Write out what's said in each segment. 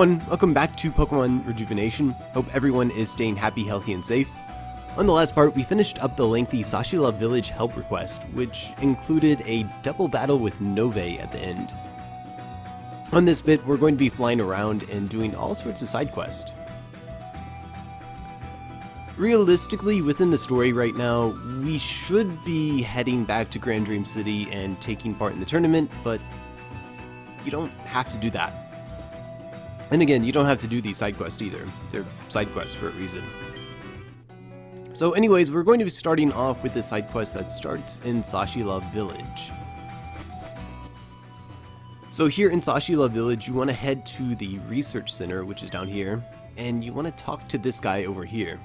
everyone, welcome back to Pokemon Rejuvenation. Hope everyone is staying happy, healthy, and safe. On the last part, we finished up the lengthy Sashila Village help request, which included a double battle with Nove at the end. On this bit, we're going to be flying around and doing all sorts of side quests. Realistically, within the story right now, we should be heading back to Grand Dream City and taking part in the tournament, but you don't have to do that. And again, you don't have to do these side quests either. They're side quests for a reason. So anyways, we're going to be starting off with the side quest that starts in Sashila Village. So here in Sashila Village, you want to head to the research center, which is down here, and you want to talk to this guy over here.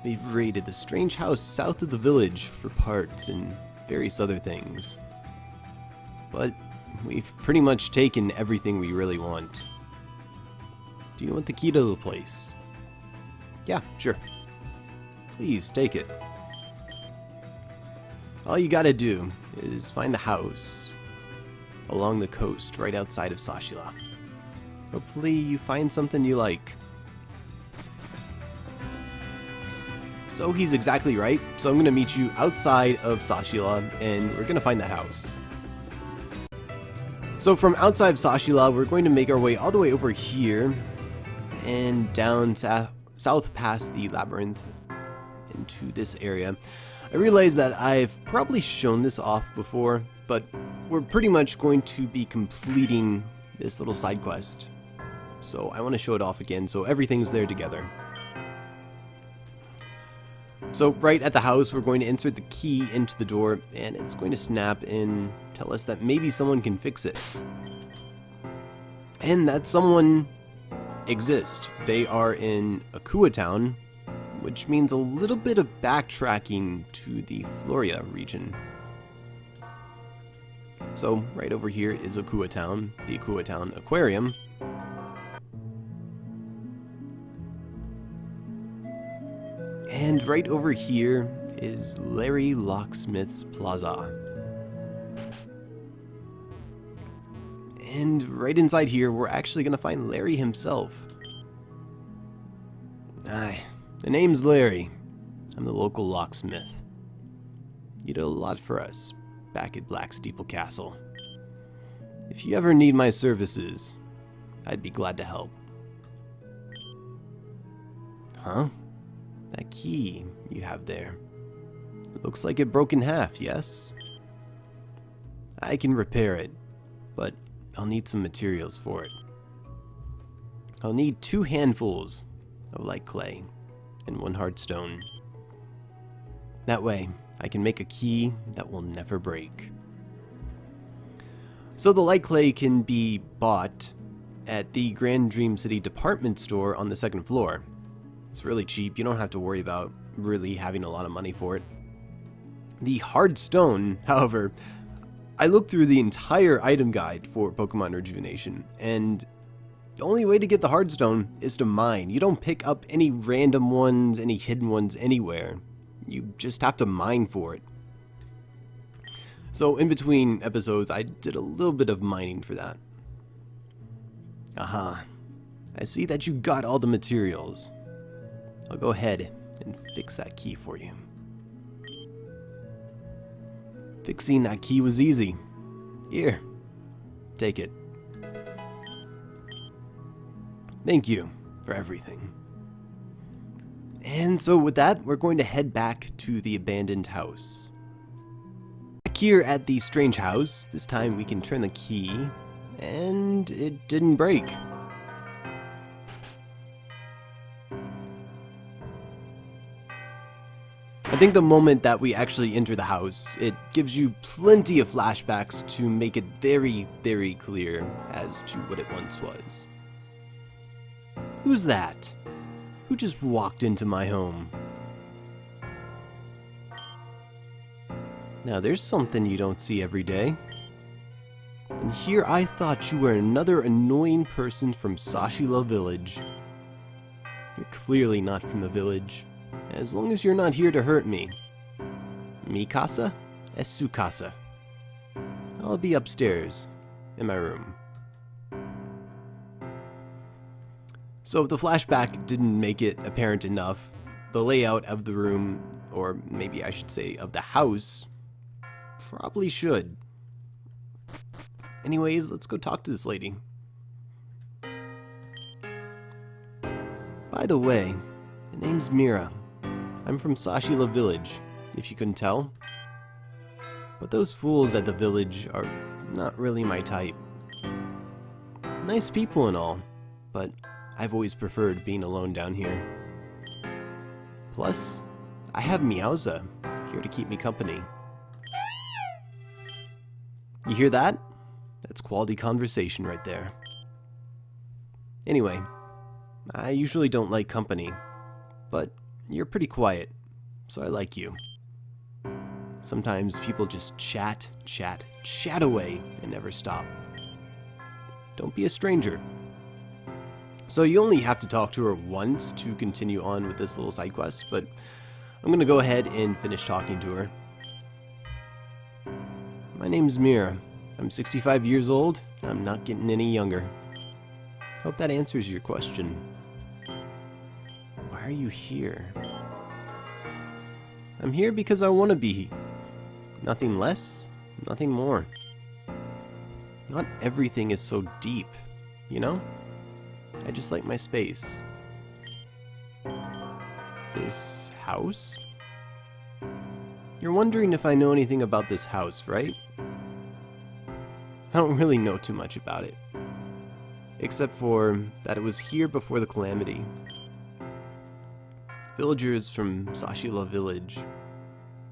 We've raided the strange house south of the village for parts and various other things. But we've pretty much taken everything we really want. Do you want the key to the place? Yeah, sure. Please, take it. All you gotta do is find the house along the coast right outside of Sashila. Hopefully you find something you like. So he's exactly right, so I'm gonna meet you outside of Sashila and we're gonna find that house. So from outside of Sashila, we're going to make our way all the way over here and down south past the labyrinth into this area. I realize that I've probably shown this off before, but we're pretty much going to be completing this little side quest. So I want to show it off again so everything's there together. So right at the house, we're going to insert the key into the door and it's going to snap and tell us that maybe someone can fix it. And that someone exists. They are in Akua Town, which means a little bit of backtracking to the Floria region. So right over here is Akua Town, the Akua Town Aquarium. And right over here is Larry Locksmith's Plaza. And right inside here, we're actually going to find Larry himself. Aye, the name's Larry. I'm the local locksmith. You did a lot for us back at Black Steeple Castle. If you ever need my services, I'd be glad to help. Huh? That key you have there. It looks like it broke in half, yes? I can repair it, but I'll need some materials for it. I'll need 2 handfuls of light clay and 1 hard stone. That way, I can make a key that will never break. So the light clay can be bought at the Grand Dream City department store on the 2nd floor. It's really cheap, you don't have to worry about really having a lot of money for it. The hard stone, however, I looked through the entire item guide for Pokemon Rejuvenation, and the only way to get the hard stone is to mine. You don't pick up any random ones, any hidden ones anywhere. You just have to mine for it. So in between episodes, I did a little bit of mining for that. Aha, I see that you got all the materials. I'll go ahead and fix that key for you. Fixing that key was easy. Here, take it. Thank you for everything. And so with that, we're going to head back to the abandoned house. Back here at the strange house, this time we can turn the key, and it didn't break. I think the moment that we actually enter the house, it gives you plenty of flashbacks to make it very, very clear as to what it once was. Who's that? Who just walked into my home? Now there's something you don't see every day. And here I thought you were another annoying person from Sashila Village. You're clearly not from the village. As long as you're not here to hurt me. Mi casa es su casa. I'll be upstairs in my room. So if the flashback didn't make it apparent enough, the layout of the room, or maybe I should say of the house, probably should. Anyways, let's go talk to this lady. By the way, the name's Mira. I'm from Sashila Village, if you couldn't tell. But those fools at the village are not really my type. Nice people and all, but I've always preferred being alone down here. Plus, I have Meowza here to keep me company. You hear that? That's quality conversation right there. Anyway, I usually don't like company, but you're pretty quiet, so I like you. Sometimes people just chat away and never stop. Don't be a stranger. So you only have to talk to her once to continue on with this little side quest, but I'm gonna go ahead and finish talking to her. My name's Mira. I'm 65 years old, and I'm not getting any younger. Hope that answers your question. Why are you here? I'm here because I want to be. Nothing less, nothing more. Not everything is so deep, you know? I just like my space. This house? You're wondering if I know anything about this house, right? I don't really know too much about it. Except for that it was here before the calamity. Villagers from Sashila Village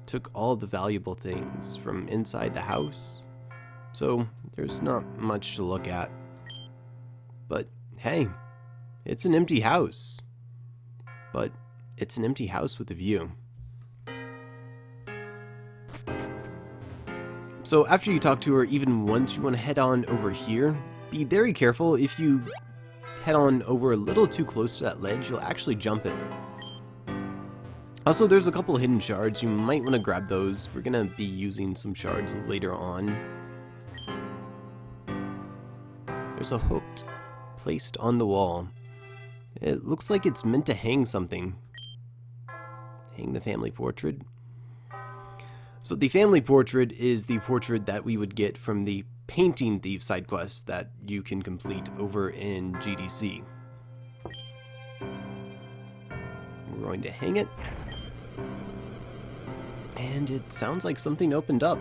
took all the valuable things from inside the house, so there's not much to look at. But hey, it's an empty house. But it's an empty house with a view. So after you talk to her even once, you want to head on over here. Be very careful. If you head on over a little too close to that ledge, you'll actually jump it. Also, there's a couple hidden shards. You might want to grab those. We're going to be using some shards later on. There's a hook placed on the wall. It looks like it's meant to hang something. Hang the family portrait. So the family portrait is the portrait that we would get from the Painting Thief side quest that you can complete over in GDC. We're going to hang it. And it sounds like something opened up.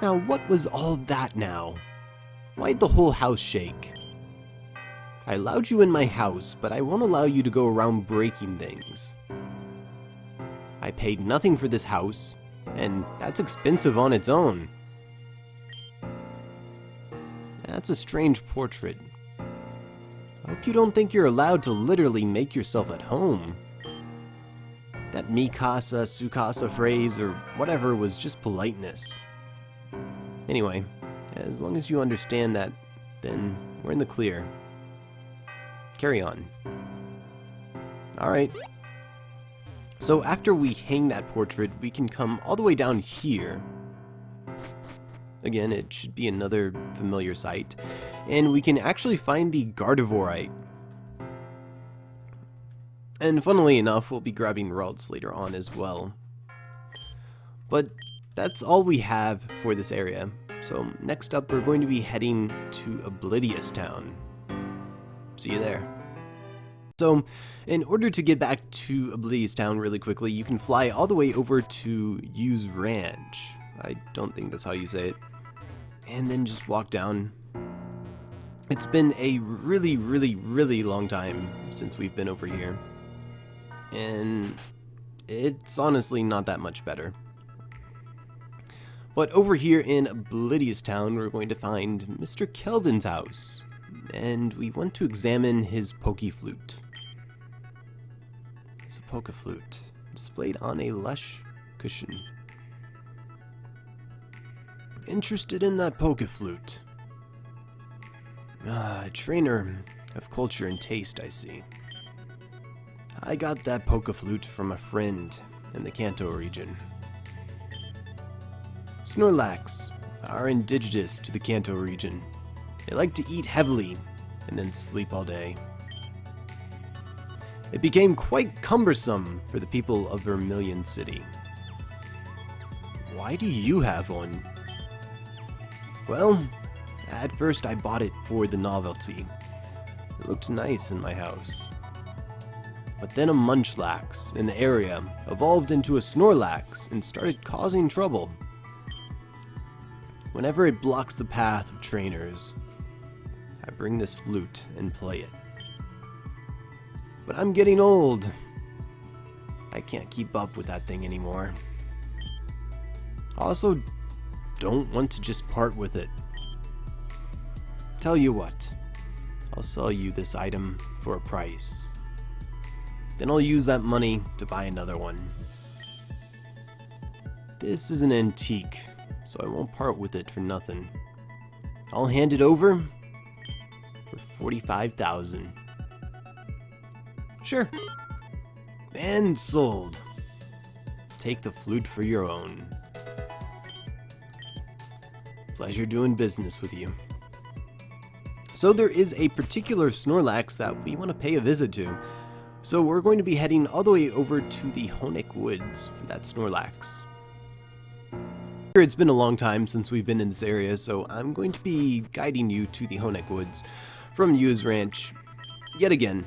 Now, what was all that now? Why'd the whole house shake? I allowed you in my house, but I won't allow you to go around breaking things. I paid nothing for this house, and that's expensive on its own. That's a strange portrait. I hope you don't think you're allowed to literally make yourself at home. That mi casa, su casa phrase, or whatever, was just politeness. Anyway, as long as you understand that, then we're in the clear. Carry on. Alright. So after we hang that portrait, we can come all the way down here. Again, it should be another familiar sight. And we can actually find the Gardevoirite. And funnily enough, we'll be grabbing Ralts later on as well. But that's all we have for this area. So next up, we're going to be heading to Oblivious Town. See you there. So, in order to get back to Oblivious Town really quickly, you can fly all the way over to Use Ranch. I don't think that's how you say it. And then just walk down. It's been a really long time since we've been over here. And it's honestly not that much better. But over here in Oblivious Town, we're going to find Mr. Kelvin's house. And we want to examine his PokeFlute. It's a PokeFlute, displayed on a lush cushion. Interested in that PokeFlute? A trainer of culture and taste, I see. I got that PokeFlute from a friend in the Kanto region. Snorlax are indigenous to the Kanto region, They like to eat heavily and then sleep all day. It became quite cumbersome for the people of Vermilion City. Why do you have one? Well, at first I bought it for the novelty. It looked nice in my house. But then a Munchlax in the area evolved into a Snorlax and started causing trouble. Whenever it blocks the path of trainers, I bring this flute and play it. But I'm getting old. I can't keep up with that thing anymore. I also don't want to just part with it. Tell you what, I'll sell you this item for a price. Then I'll use that money to buy another one. This is an antique, so I won't part with it for nothing. I'll hand it over for 45,000. Sure. And sold. Take the flute for your own. Pleasure doing business with you. So there is a particular Snorlax that we want to pay a visit to. So we're going to be heading all the way over to the Hoenn Woods for that Snorlax. It's been a long time since we've been in this area, so I'm going to be guiding you to the Hoenn Woods from Yu's Ranch yet again.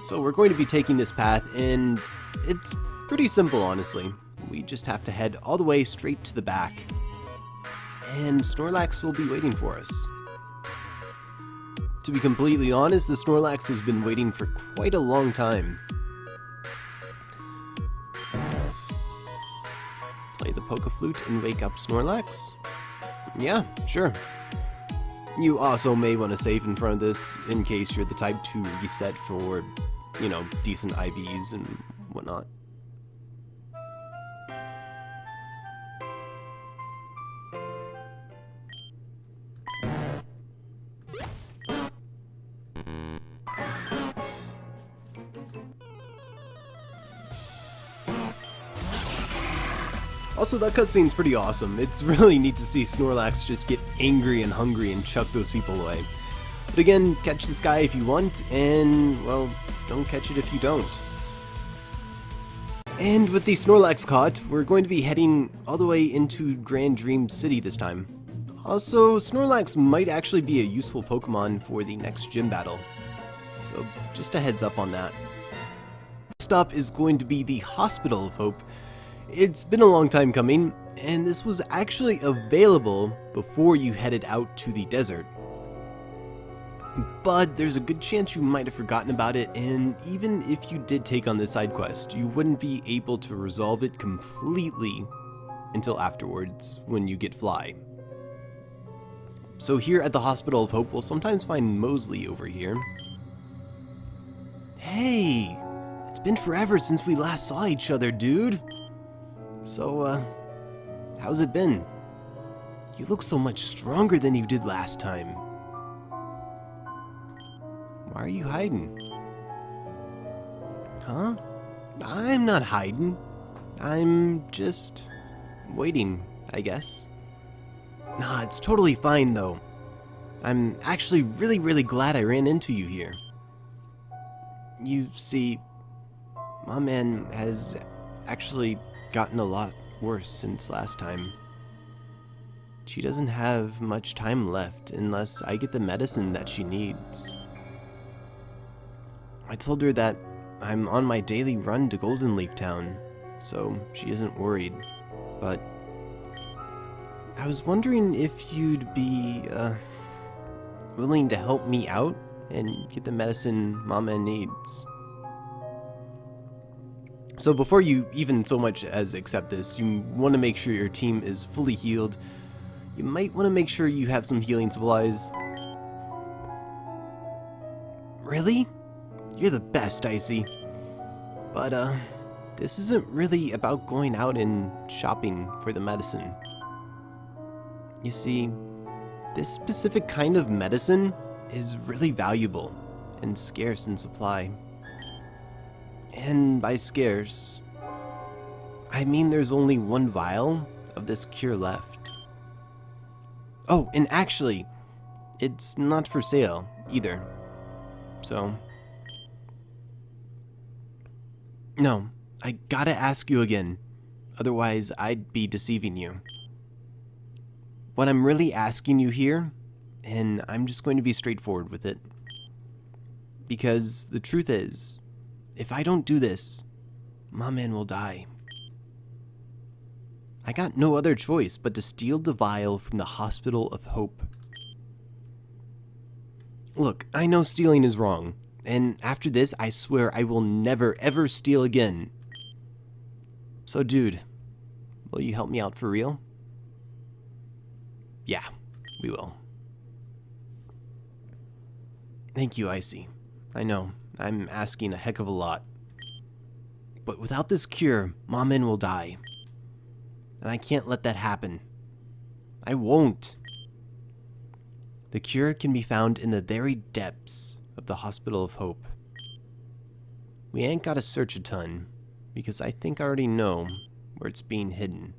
So we're going to be taking this path, and it's pretty simple, honestly. We just have to head all the way straight to the back, and Snorlax will be waiting for us. To be completely honest, the Snorlax has been waiting for quite a long time. Play the PokeFlute and wake up Snorlax? Yeah, sure. You also may want to save in front of this in case you're the type to reset for, you know, decent IVs and whatnot. Also, that cutscene's pretty awesome. It's really neat to see Snorlax just get angry and hungry and chuck those people away. But again, catch this guy if you want, and, well, don't catch it if you don't. And with the Snorlax caught, we're going to be heading all the way into Grand Dream City this time. Also, Snorlax might actually be a useful Pokemon for the next gym battle. So, just a heads up on that. Next up is going to be the Hospital of Hope. It's been a long time coming, and this was actually available before you headed out to the desert. But there's a good chance you might have forgotten about it, and even if you did take on this side quest, you wouldn't be able to resolve it completely until afterwards, when you get Fly. So here at the Hospital of Hope, we'll sometimes find Mosely over here. Hey! It's been forever since we last saw each other, dude! So, how's it been? You look so much stronger than you did last time. Why are you hiding? Huh? I'm not hiding. I'm just waiting, I guess. Nah, it's totally fine though. I'm actually really glad I ran into you here. You see, my man has actually gotten a lot worse since last time. She doesn't have much time left unless I get the medicine that she needs. I told her that I'm on my daily run to Golden Leaf Town, so she isn't worried, but I was wondering if you'd be willing to help me out and get the medicine Mama needs. So before you even so much as accept this, you want to make sure your team is fully healed. You might want to make sure you have some healing supplies. Really? You're the best, Icy. But, this isn't really about going out and shopping for the medicine. You see, this specific kind of medicine is really valuable and scarce in supply. And by scarce, I mean there's only one vial of this cure left. Oh, and actually, it's not for sale either. So, no, I gotta ask you again. Otherwise, I'd be deceiving you. What I'm really asking you here, and I'm just going to be straightforward with it, because the truth is, if I don't do this, my man will die. I got no other choice but to steal the vial from the Hospital of Hope. Look, I know stealing is wrong, and after this, I swear I will never ever steal again. So dude, will you help me out for real? Yeah, we will. Thank you, Icy. I know, I'm asking a heck of a lot. But without this cure, Mamin will die. And I can't let that happen. I won't. The cure can be found in the very depths of the Hospital of Hope. We ain't gotta search a ton, because I think I already know where it's being hidden.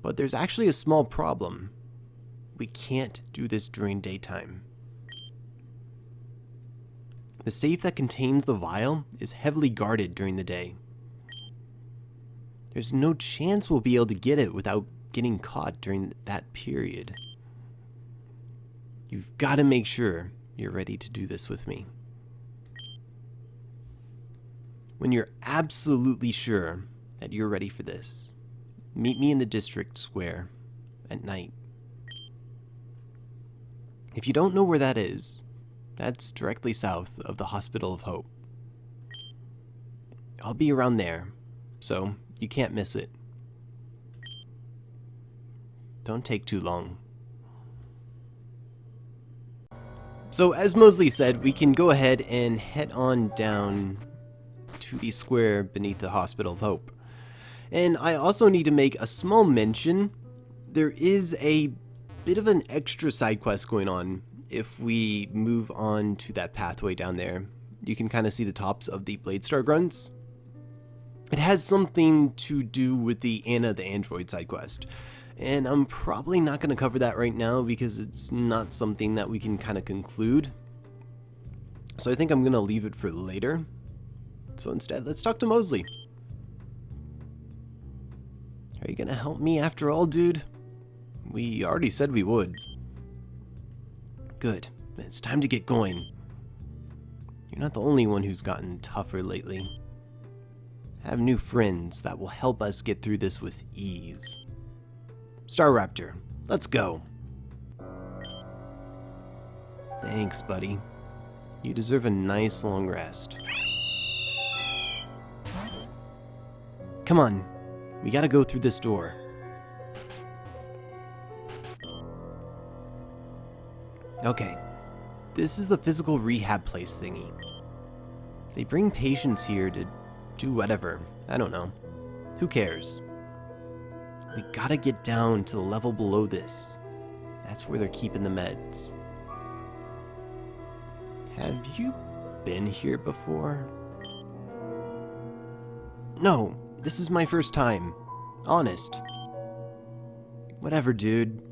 But there's actually a small problem. We can't do this during daytime. The safe that contains the vial is heavily guarded during the day. There's no chance we'll be able to get it without getting caught during that period. You've got to make sure you're ready to do this with me. When you're absolutely sure that you're ready for this, meet me in the district square at night. If you don't know where that is, that's directly south of the Hospital of Hope. I'll be around there, so you can't miss it. Don't take too long. So as Mosely said, we can go ahead and head on down to the square beneath the Hospital of Hope. And I also need to make a small mention. There is a bit of an extra side quest going on. If we move on to that pathway down there, you can kind of see the tops of the Bladestar grunts. It has something to do with the Anna the Android side quest. And I'm probably not going to cover that right now because it's not something that we can kind of conclude. So I think I'm going to leave it for later. So instead, let's talk to Mosely. Are you going to help me after all, dude? We already said we would. Good. It's time to get going. You're not the only one who's gotten tougher lately. Have new friends that will help us get through this with ease. Staraptor, let's go. Thanks, buddy. You deserve a nice long rest. Come on, we gotta go through this door. Okay, this is the physical rehab place thingy. They bring patients here to do whatever. I don't know. Who cares? We gotta get down to the level below this. That's where they're keeping the meds. Have you been here before? No, this is my first time. Honest. Whatever, dude.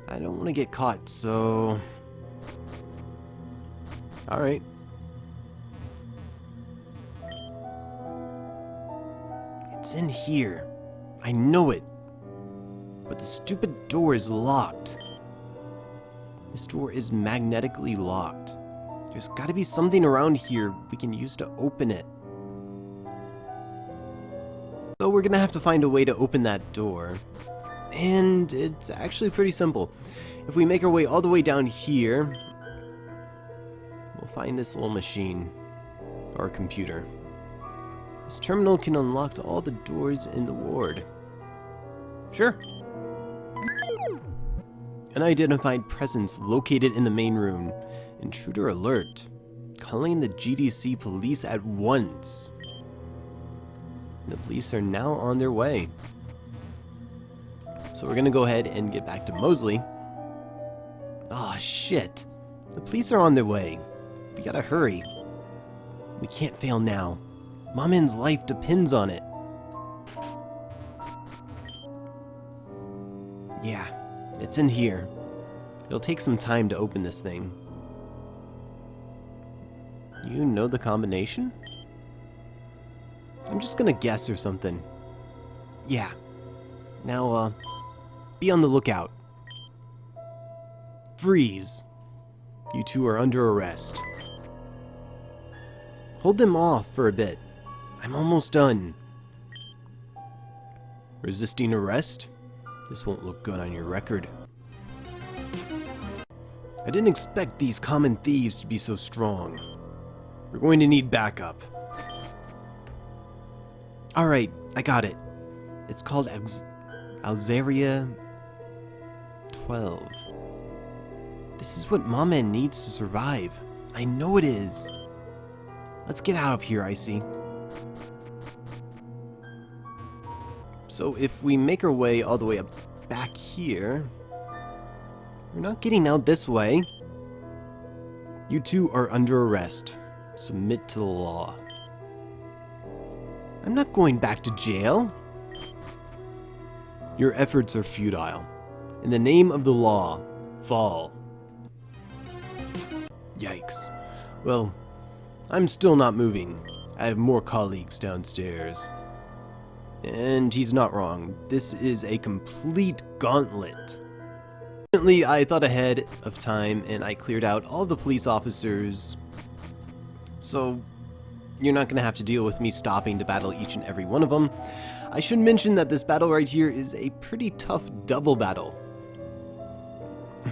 I don't want to get caught, so... Alright. It's in here. I know it. But the stupid door is locked. This door is magnetically locked. There's gotta be something around here we can use to open it. So we're gonna have to find a way to open that door. And it's actually pretty simple. If we make our way all the way down here, we'll find this little machine, or computer. This terminal can unlock all the doors in the ward. Sure. Unidentified presence located in the main room. Intruder alert. Calling the GDC police at once. The police are now on their way. So we're gonna go ahead and get back to Mosely. Aw, shit. The police are on their way. We gotta hurry. We can't fail now. Mamin's life depends on it. Yeah, It's in here. It'll take some time to open this thing. You know the combination? I'm just gonna guess or something. Yeah. Now, be on the lookout. Freeze. You two are under arrest. Hold them off for a bit. I'm almost done. Resisting arrest? This won't look good on your record. I didn't expect these common thieves to be so strong. We're going to need backup. Alright, I got it. It's called Alzaria 12. This is what Mama needs to survive. I know it is. Let's get out of here, Icy. So if we make our way all the way up back here, we're not getting out this way. You two are under arrest. Submit to the law. I'm not going back to jail. Your efforts are futile. In the name of the law, fall. Yikes. Well, I'm still not moving. I have more colleagues downstairs. And he's not wrong. This is a complete gauntlet. Fortunately, I thought ahead of time and I cleared out all the police officers. So, you're not going to have to deal with me stopping to battle each and every one of them. I should mention that this battle right here is a pretty tough double battle.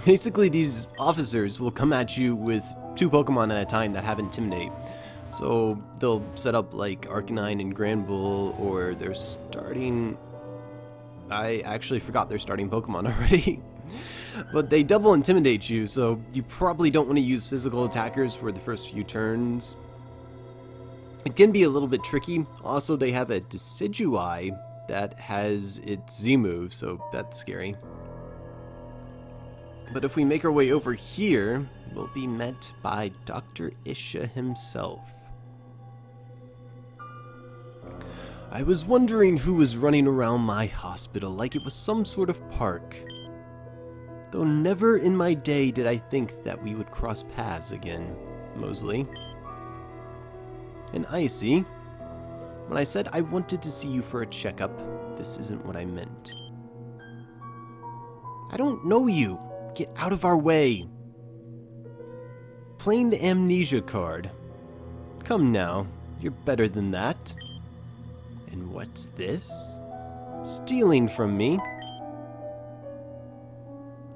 Basically, these officers will come at you with 2 Pokemon at a time that have Intimidate. So they'll set up like Arcanine and Granbull, or they're starting... I actually forgot they're starting Pokemon already. But they double Intimidate you, so you probably don't want to use physical attackers for the first few turns. It can be a little bit tricky. Also, they have a Decidueye that has its Z-move, so that's scary. But if we make our way over here, we'll be met by Dr. Isha himself. I was wondering who was running around my hospital like it was some sort of park. Though never in my day did I think that we would cross paths again, Mosely. And Icy, when I said I wanted to see you for a checkup, this isn't what I meant. I don't know you. Get out of our way. Playing the amnesia card. Come now, you're better than that. And what's this? Stealing from me.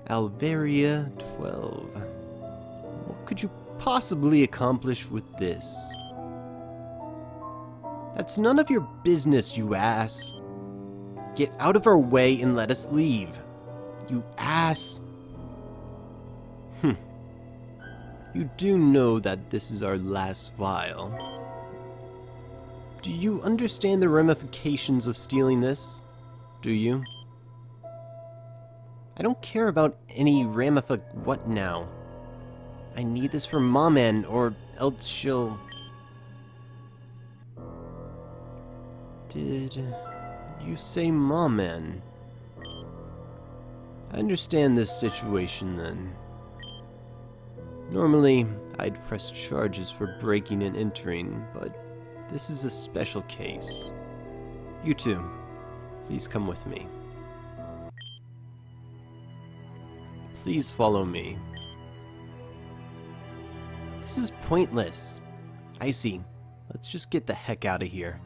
Alvaria 12. What could you possibly accomplish with this? That's none of your business, you ass. Get out of our way and let us leave. You ass. You do know that this is our last vial. Do you understand the ramifications of stealing this? Do you? I don't care about any what now? I need this for Maman, or else she'll... Did you say Maman? I understand this situation then. Normally, I'd press charges for breaking and entering, but this is a special case. You two, please come with me. Please follow me. This is pointless. Icy, let's just get the heck out of here.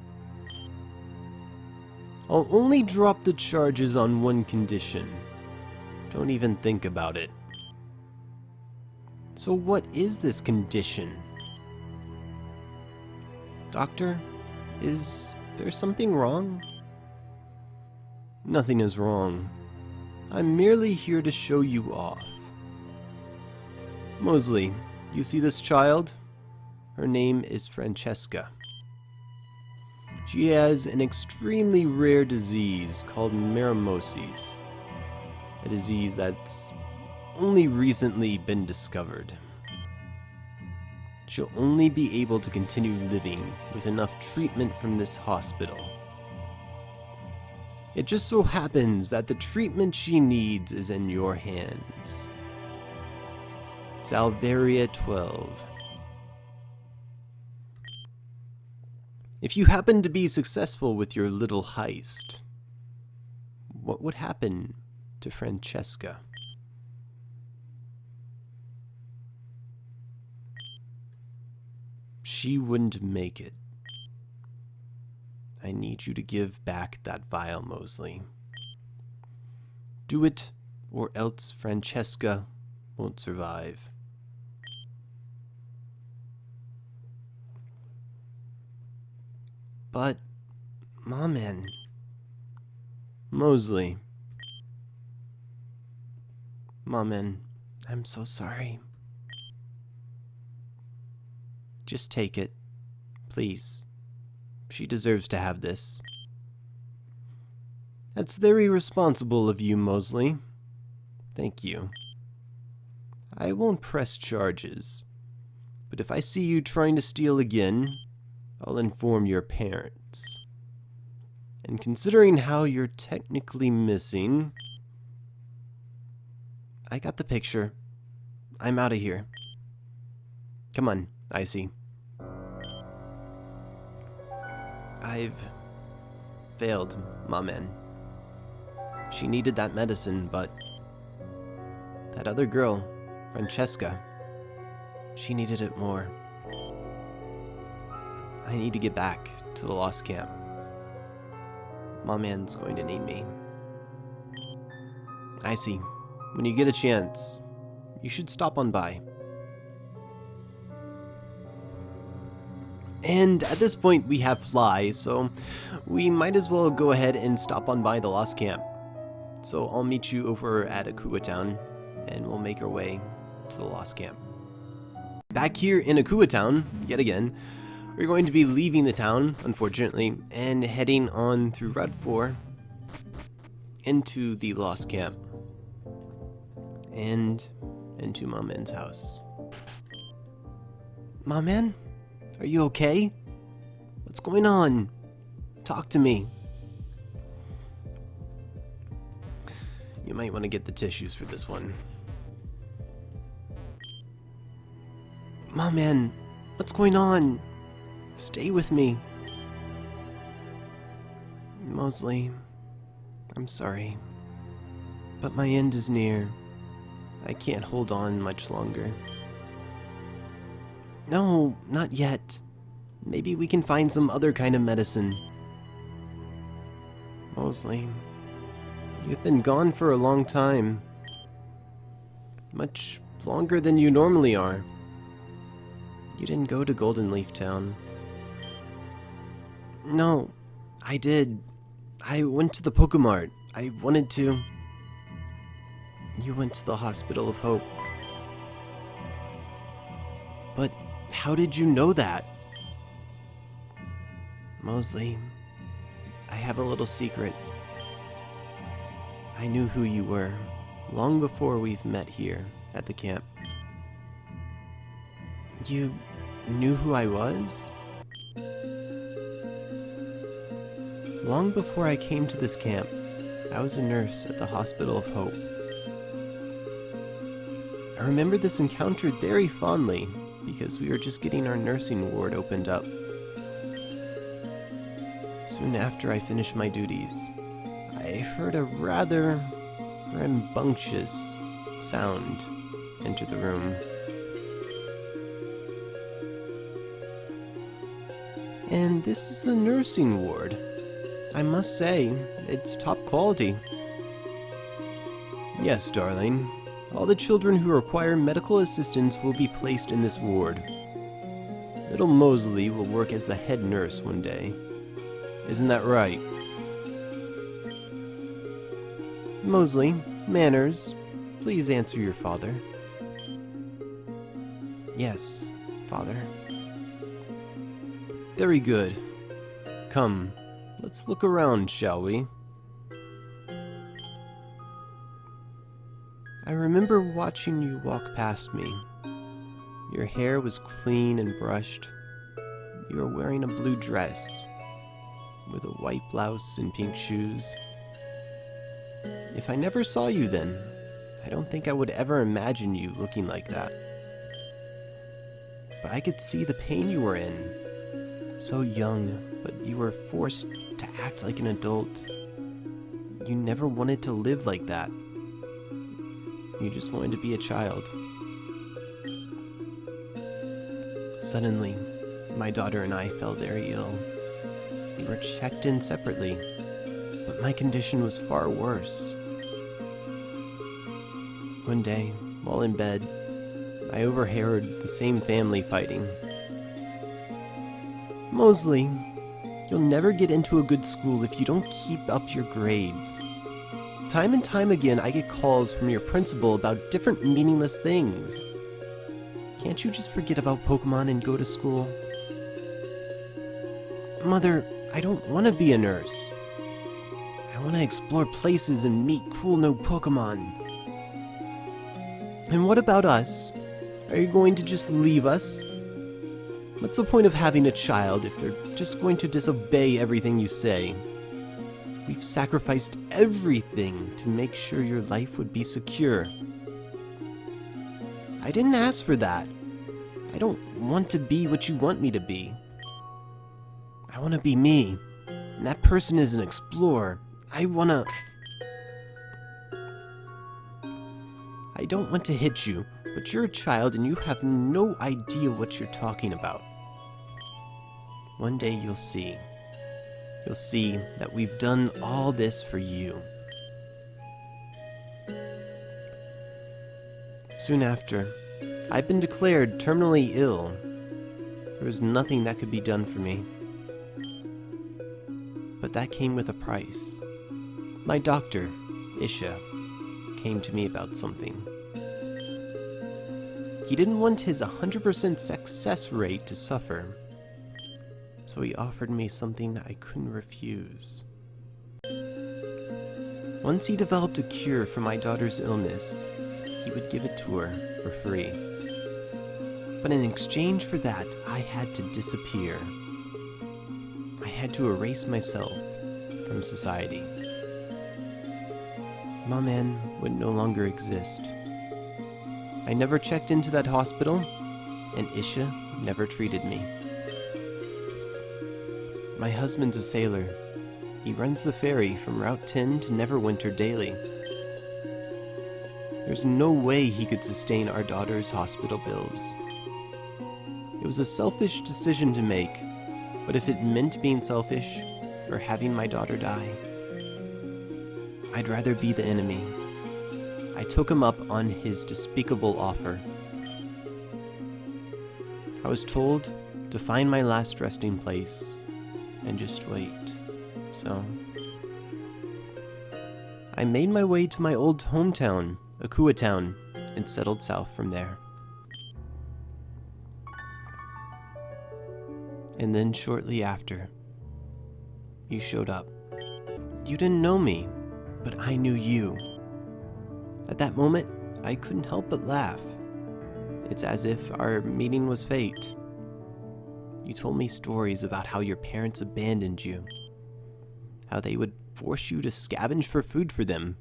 I'll only drop the charges on one condition. Don't even think about it. So what is this condition? Doctor, is there something wrong? Nothing is wrong. I'm merely here to show you off. Mosely, you see this child? Her name is Francesca. She has an extremely rare disease called Merimosis. A disease that's only recently been discovered. She'll only be able to continue living with enough treatment from this hospital. It just so happens that the treatment she needs is in your hands. Salvaria 12. If you happen to be successful with your little heist, what would happen to Francesca? She wouldn't make it. I need you to give back that vial, Mosely. Do it, or else Francesca won't survive. But, Mawman... Mosely. Mawman, I'm so sorry. Just take it, please. She deserves to have this. That's very responsible of you, Mosely. Thank you. I won't press charges, but if I see you trying to steal again, I'll inform your parents. And considering how you're technically missing... I got the picture. I'm out of here. Come on, Icy. I've failed, Mawman. She needed that medicine, but that other girl, Francesca, she needed it more. I need to get back to the Lost Camp. Mawman's going to need me. Icy, when you get a chance, you should stop on by. And at this point we have Fly, so we might as well go ahead and stop on by the Lost Camp. So I'll meet you over at Akua Town, and we'll make our way to the Lost Camp. Back here in Akua Town, yet again, we're going to be leaving the town, unfortunately, and heading on through Route 4 into the Lost Camp and into Mawman's house. Mawman? Are you okay? What's going on? Talk to me. You might want to get the tissues for this one. Mawman, what's going on? Stay with me. Mosely, I'm sorry, but my end is near. I can't hold on much longer. No, not yet. Maybe we can find some other kind of medicine. Mosely, you've been gone for a long time. Much longer than you normally are. You didn't go to Golden Leaf Town. No, I did. I went to the Pokemart. I wanted to. You went to the Hospital of Hope. But how did you know that? Mosely, I have a little secret. I knew who you were long before we've met here at the camp. You knew who I was? Long before I came to this camp, I was a nurse at the Hospital of Hope. I remember this encounter very fondly because we were just getting our nursing ward opened up. Soon after I finished my duties, I heard a rather rambunctious sound enter the room. And this is the nursing ward. I must say, it's top quality. Yes, darling. All the children who require medical assistance will be placed in this ward. Little Mosely will work as the head nurse one day. Isn't that right? Mosely, manners, please answer your father. Yes, father. Very good. Come, let's look around, shall we? I remember watching you walk past me. Your hair was clean and brushed. You were wearing a blue dress with a white blouse and pink shoes. If I never saw you then, I don't think I would ever imagine you looking like that. But I could see the pain you were in. So young, but you were forced to act like an adult. You never wanted to live like that. You just wanted to be a child. Suddenly, my daughter and I fell very ill. We were checked in separately, but my condition was far worse. One day, while in bed, I overheard the same family fighting. "Mosely, you'll never get into a good school if you don't keep up your grades. Time and time again, I get calls from your principal about different meaningless things. Can't you just forget about Pokemon and go to school?" "Mother, I don't want to be a nurse. I want to explore places and meet cool new Pokemon." "And what about us? Are you going to just leave us? What's the point of having a child if they're just going to disobey everything you say? We've sacrificed everything to make sure your life would be secure." "I didn't ask for that. I don't want to be what you want me to be. I want to be me, and that person is an explorer. I don't want to hit you, but you're a child and you have no idea what you're talking about. One day you'll see. You'll see that we've done all this for you." Soon after, I'd been declared terminally ill. There was nothing that could be done for me. But that came with a price. My doctor, Isha, came to me about something. He didn't want his 100% success rate to suffer, so he offered me something I couldn't refuse. Once he developed a cure for my daughter's illness, he would give it to her for free. But in exchange for that, I had to disappear. I had to erase myself from society. Mom-Ann would no longer exist. I never checked into that hospital, and Isha never treated me. My husband's a sailor. He runs the ferry from Route 10 to Neverwinter daily. There's no way he could sustain our daughter's hospital bills. It was a selfish decision to make, but if it meant being selfish, or having my daughter die, I'd rather be the enemy. I took him up on his despicable offer. I was told to find my last resting place and just wait, so I made my way to my old hometown, Akua Town, and settled south from there. And then shortly after, you showed up. You didn't know me, but I knew you. At that moment, I couldn't help but laugh. It's as if our meeting was fate. You told me stories about how your parents abandoned you, how they would force you to scavenge for food for them.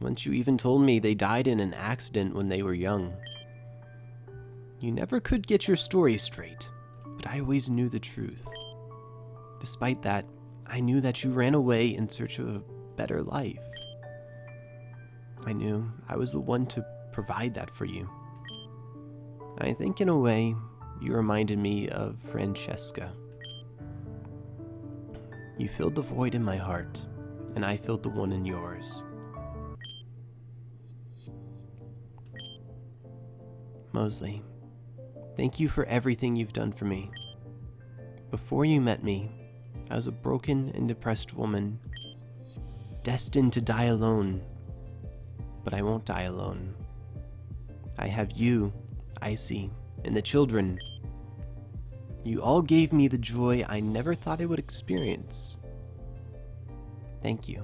Once you even told me they died in an accident when they were young. You never could get your story straight, but I always knew the truth. Despite that, I knew that you ran away in search of a better life. I knew I was the one to provide that for you. I think in a way, you reminded me of Francesca. You filled the void in my heart, and I filled the one in yours. Mosely, thank you for everything you've done for me. Before you met me, I was a broken and depressed woman, destined to die alone. But I won't die alone. I have you, Icy, and the children. You all gave me the joy I never thought I would experience. Thank you.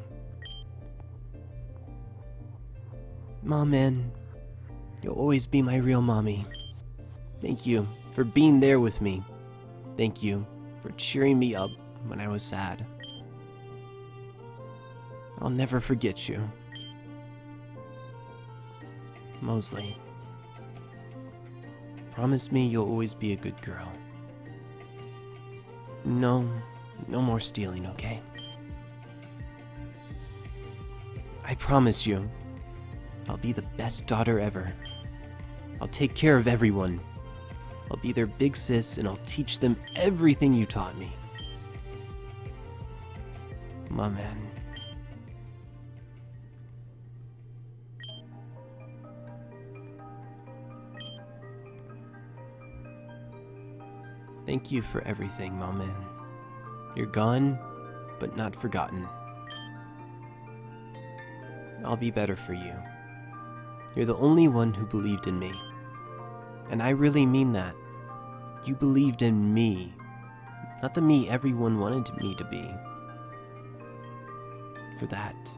Mom-Ann, you'll always be my real mommy. Thank you for being there with me. Thank you for cheering me up when I was sad. I'll never forget you. Mosely. Promise me you'll always be a good girl. No more stealing, okay? I promise you, I'll be the best daughter ever. I'll take care of everyone. I'll be their big sis and I'll teach them everything you taught me. My man. Thank you for everything, my man. You're gone, but not forgotten. I'll be better for you. You're the only one who believed in me. And I really mean that. You believed in me, not the me everyone wanted me to be. For that,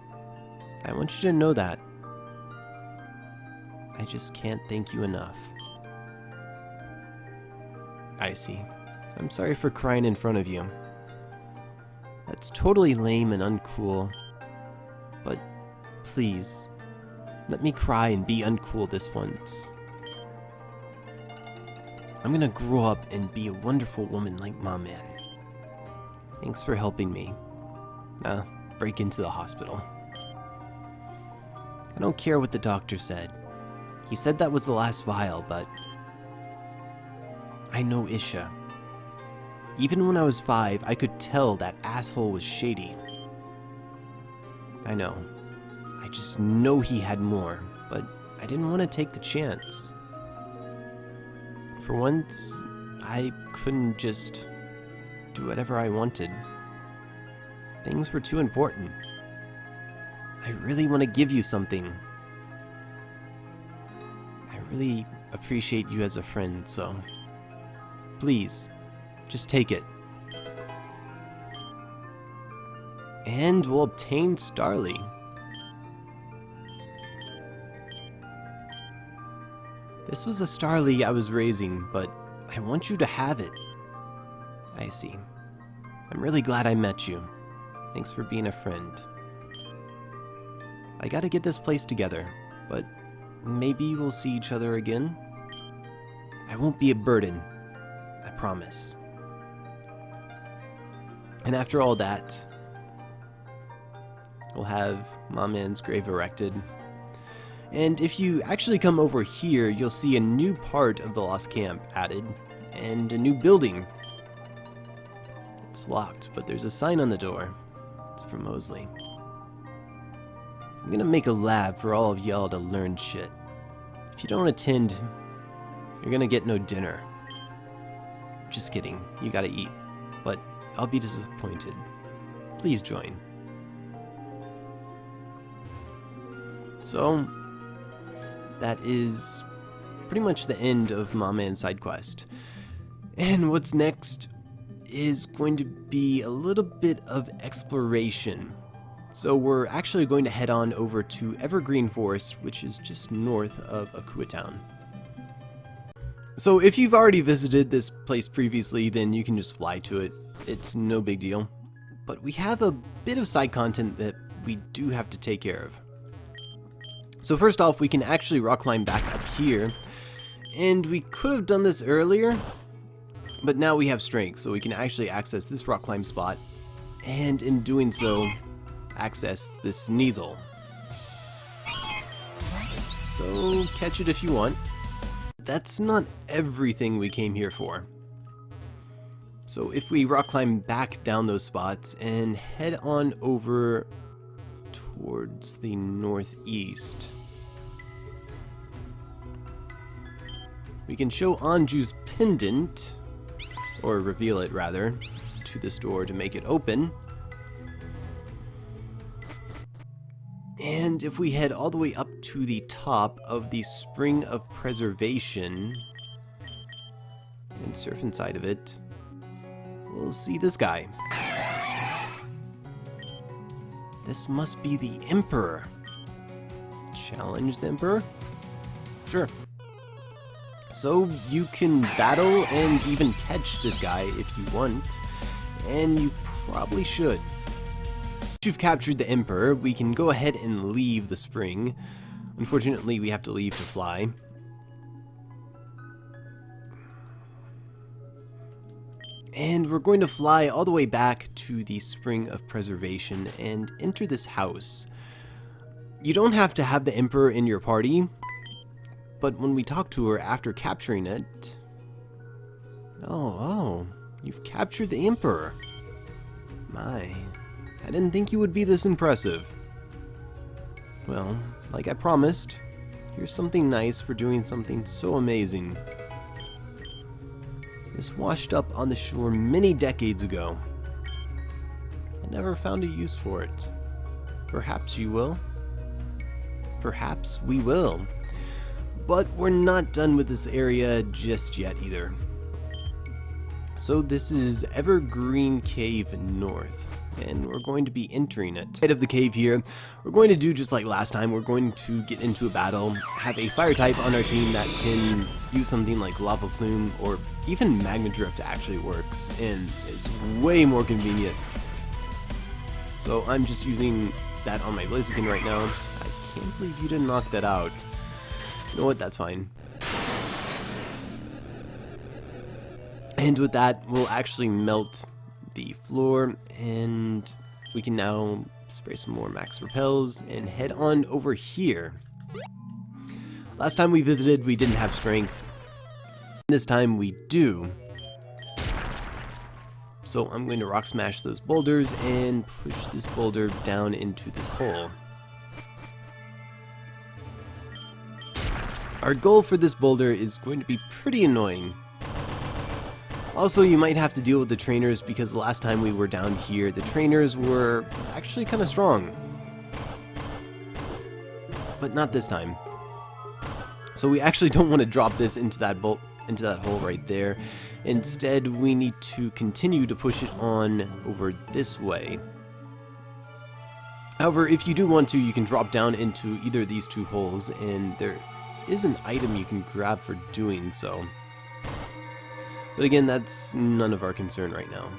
I want you to know that. I just can't thank you enough. I see. I'm sorry for crying in front of you. That's totally lame and uncool. But please, let me cry and be uncool this once. I'm gonna grow up and be a wonderful woman like my man. Thanks for helping me. Break into the hospital. I don't care what the doctor said. He said that was the last vial, but I know Isha. Even when I was 5, I could tell that asshole was shady. I know. I just know he had more, but I didn't want to take the chance. For once, I couldn't just do whatever I wanted. Things were too important. I really want to give you something. I really appreciate you as a friend, so please, just take it. And we'll obtain Starly. This was a Starly I was raising, but I want you to have it. I see. I'm really glad I met you. Thanks for being a friend. I gotta get this place together, but maybe we'll see each other again. I won't be a burden. I promise. And after all that, we'll have my man's grave erected. And if you actually come over here, you'll see a new part of the Lost Camp added, and a new building. It's locked, but there's a sign on the door. It's from Mosely. I'm gonna make a lab for all of y'all to learn shit. If you don't attend, you're gonna get no dinner. Just kidding, you gotta eat. But I'll be disappointed. Please join. So, that is pretty much the end of my man's side quest. And what's next is going to be a little bit of exploration. So we're actually going to head on over to Evergreen Forest, which is just north of Akua Town. So if you've already visited this place previously, then you can just fly to it. It's no big deal. But we have a bit of side content that we do have to take care of. So first off, we can actually rock climb back up here, and we could have done this earlier, but now we have strength, so we can actually access this rock climb spot, and in doing so, access this Sneasel. So catch it if you want. That's not everything we came here for. So if we rock climb back down those spots and head on over towards the northeast, we can show Anju's pendant, or reveal it rather, to this door to make it open. And if we head all the way up to the top of the Spring of Preservation and surf inside of it, we'll see this guy. This must be the Emperor. Challenge the Emperor? Sure. So you can battle and even catch this guy if you want, and you probably should. you've captured the Emperor, we can go ahead and leave the spring. Unfortunately, we have to leave to fly. And we're going to fly all the way back to the Spring of Preservation and enter this house. You don't have to have the Emperor in your party, but when we talk to her after capturing it... Oh, you've captured the Emperor. My, I didn't think you would be this impressive. Well, like I promised, here's something nice for doing something so amazing. This washed up on the shore many decades ago. I never found a use for it. Perhaps you will? Perhaps we will. But we're not done with this area just yet either. So this is Evergreen Cave North, and we're going to be entering it. Out of the cave here, we're going to do just like last time. We're going to get into a battle, have a fire type on our team that can use something like Lava Plume, or even Magma Drift actually works, and is way more convenient. So I'm just using that on my Blaziken right now. I can't believe you didn't knock that out. You know what, that's fine. And with that, we'll actually melt the floor, and we can now spray some more max repels and head on over here. Last time we visited, we didn't have strength. This time we do. So I'm going to rock smash those boulders and push this boulder down into this hole. Our goal for this boulder is going to be pretty annoying. Also, you might have to deal with the trainers because the last time we were down here, the trainers were actually kind of strong. But not this time. So we actually don't want to drop this into that hole right there. Instead, we need to continue to push it on over this way. However, if you do want to, you can drop down into either of these two holes, and there is an item you can grab for doing so. But again, that's none of our concern right now.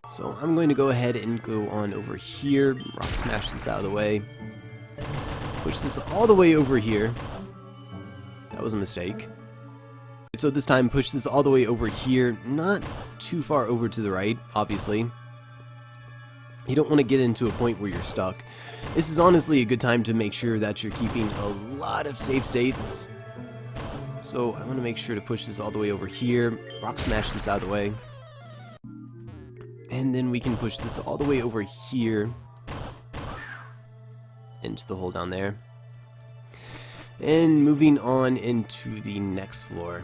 So I'm going to go ahead and go on over here, rock smash this out of the way, push this all the way over here. That was a mistake. So this time, push this all the way over here, not too far over to the right, obviously. You don't want to get into a point where you're stuck. This is honestly a good time to make sure that you're keeping a lot of save states. So I want to make sure to push this all the way over here, rock smash this out of the way. And then we can push this all the way over here into the hole down there. And moving on into the next floor.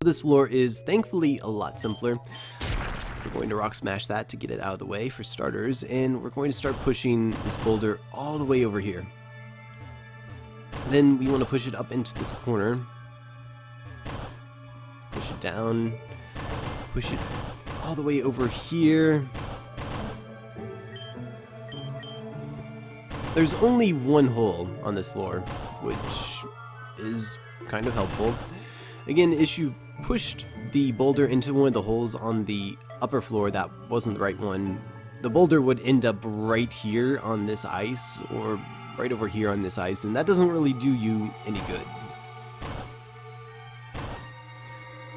This floor is thankfully a lot simpler. We're going to rock smash that to get it out of the way for starters, and we're going to start pushing this boulder all the way over here. Then we want to push it up into this corner. Push it down. Push it all the way over here. There's only one hole on this floor, which is kind of helpful. Again, if you pushed the boulder into one of the holes on the upper floor that wasn't the right one, the boulder would end up right here on this ice, or right over here on this ice, and that doesn't really do you any good.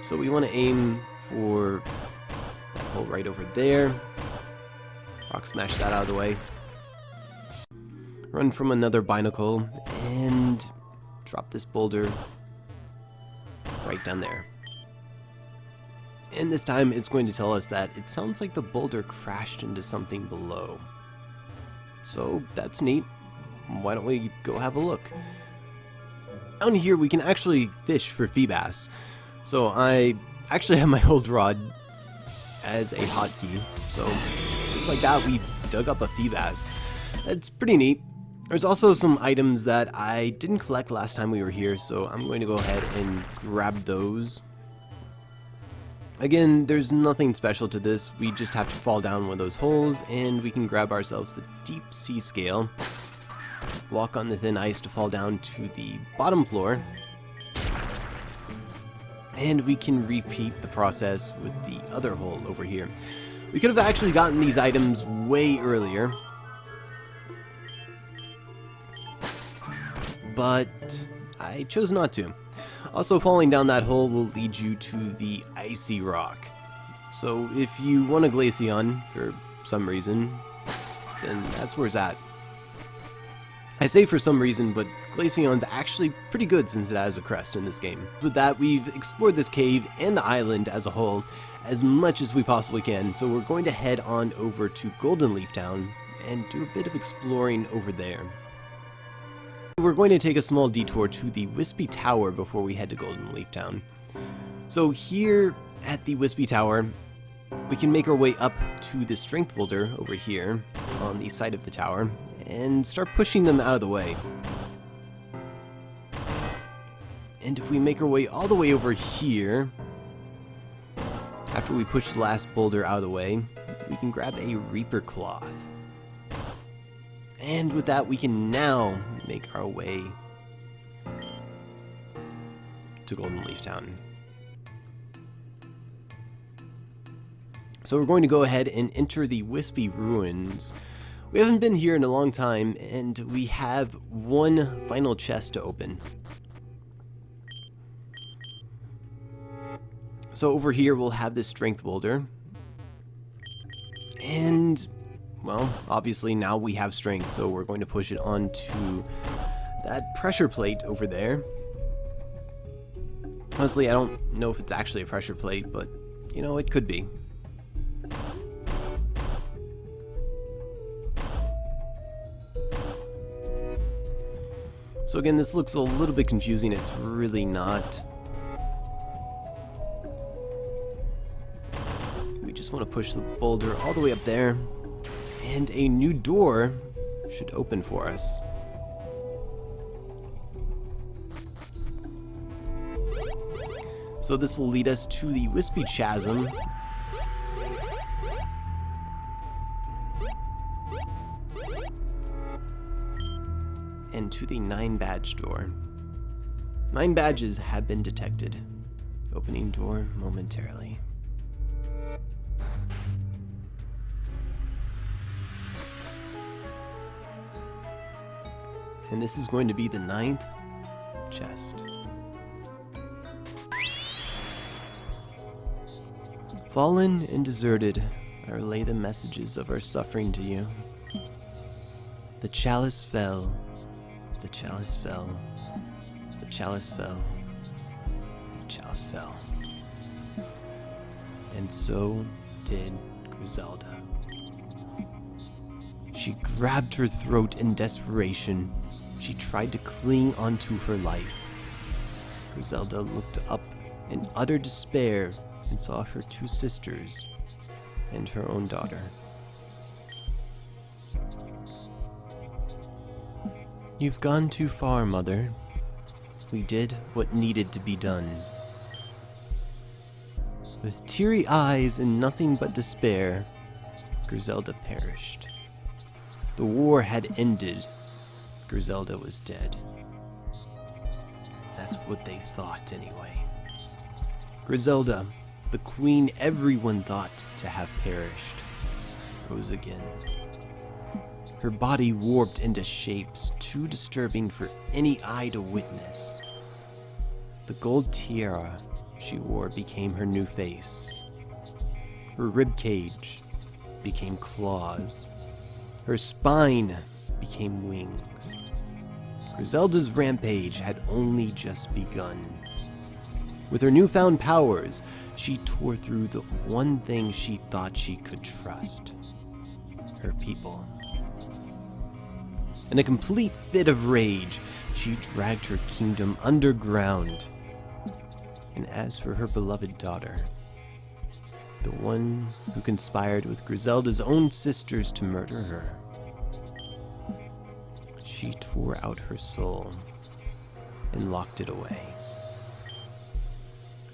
So we want to aim for that hole right over there. Rock smash that out of the way. Run from another Binacle and drop this boulder right down there. And this time it's going to tell us that it sounds like the boulder crashed into something below. So that's neat. Why don't we go have a look? Down here we can actually fish for Feebas. So I actually have my old rod as a hotkey. So just like that, we dug up a Feebas. That's pretty neat. There's also some items that I didn't collect last time we were here, so I'm going to go ahead and grab those. Again, there's nothing special to this. We just have to fall down one of those holes, and we can grab ourselves the Deep Sea Scale, walk on the thin ice to fall down to the bottom floor, and we can repeat the process with the other hole over here. We could have actually gotten these items way earlier, but I chose not to. Also, falling down that hole will lead you to the icy rock. So if you want a Glaceon for some reason, then that's where it's at. I say for some reason, but Glaceon's actually pretty good since it has a crest in this game. With that, we've explored this cave and the island as a whole as much as we possibly can, so we're going to head on over to Golden Leaf Town and do a bit of exploring over there. We're going to take a small detour to the Wispy Tower before we head to Golden Leaf Town. So here at the Wispy Tower, we can make our way up to the strength boulder over here on the side of the tower and start pushing them out of the way. And if we make our way all the way over here, after we push the last boulder out of the way, we can grab a Reaper Cloth. And with that, we can now make our way to Golden Leaf Town. So we're going to go ahead and enter the Wispy Ruins. We haven't been here in a long time, and we have one final chest to open. So over here we'll have this strength boulder. And, well, obviously now we have strength, so we're going to push it onto that pressure plate over there. Honestly, I don't know if it's actually a pressure plate, but, you know, it could be. So again, this looks a little bit confusing. It's really not. We just want to push the boulder all the way up there, and a new door should open for us. So this will lead us to the Wispy Chasm. And to the 9-badge door. 9 badges have been detected. Opening door momentarily. And this is going to be the 9th chest. Fallen and deserted, I relay the messages of our suffering to you. The chalice fell. The chalice fell. The chalice fell. The chalice fell. And so did Griselda. She grabbed her throat in desperation. She tried to cling onto her life. Griselda looked up in utter despair and saw her 2 sisters and her own daughter. You've gone too far, Mother. We did what needed to be done. With teary eyes and nothing but despair, Griselda perished. The war had ended. Griselda was dead. That's what they thought, anyway. Griselda, the queen everyone thought to have perished, rose again. Her body warped into shapes too disturbing for any eye to witness. The gold tiara she wore became her new face. Her ribcage became claws. Her spine became wings. Griselda's rampage had only just begun. With her newfound powers, she tore through the one thing she thought she could trust: her people. In a complete fit of rage, she dragged her kingdom underground. And as for her beloved daughter, the one who conspired with Griselda's own sisters to murder her, she tore out her soul and locked it away.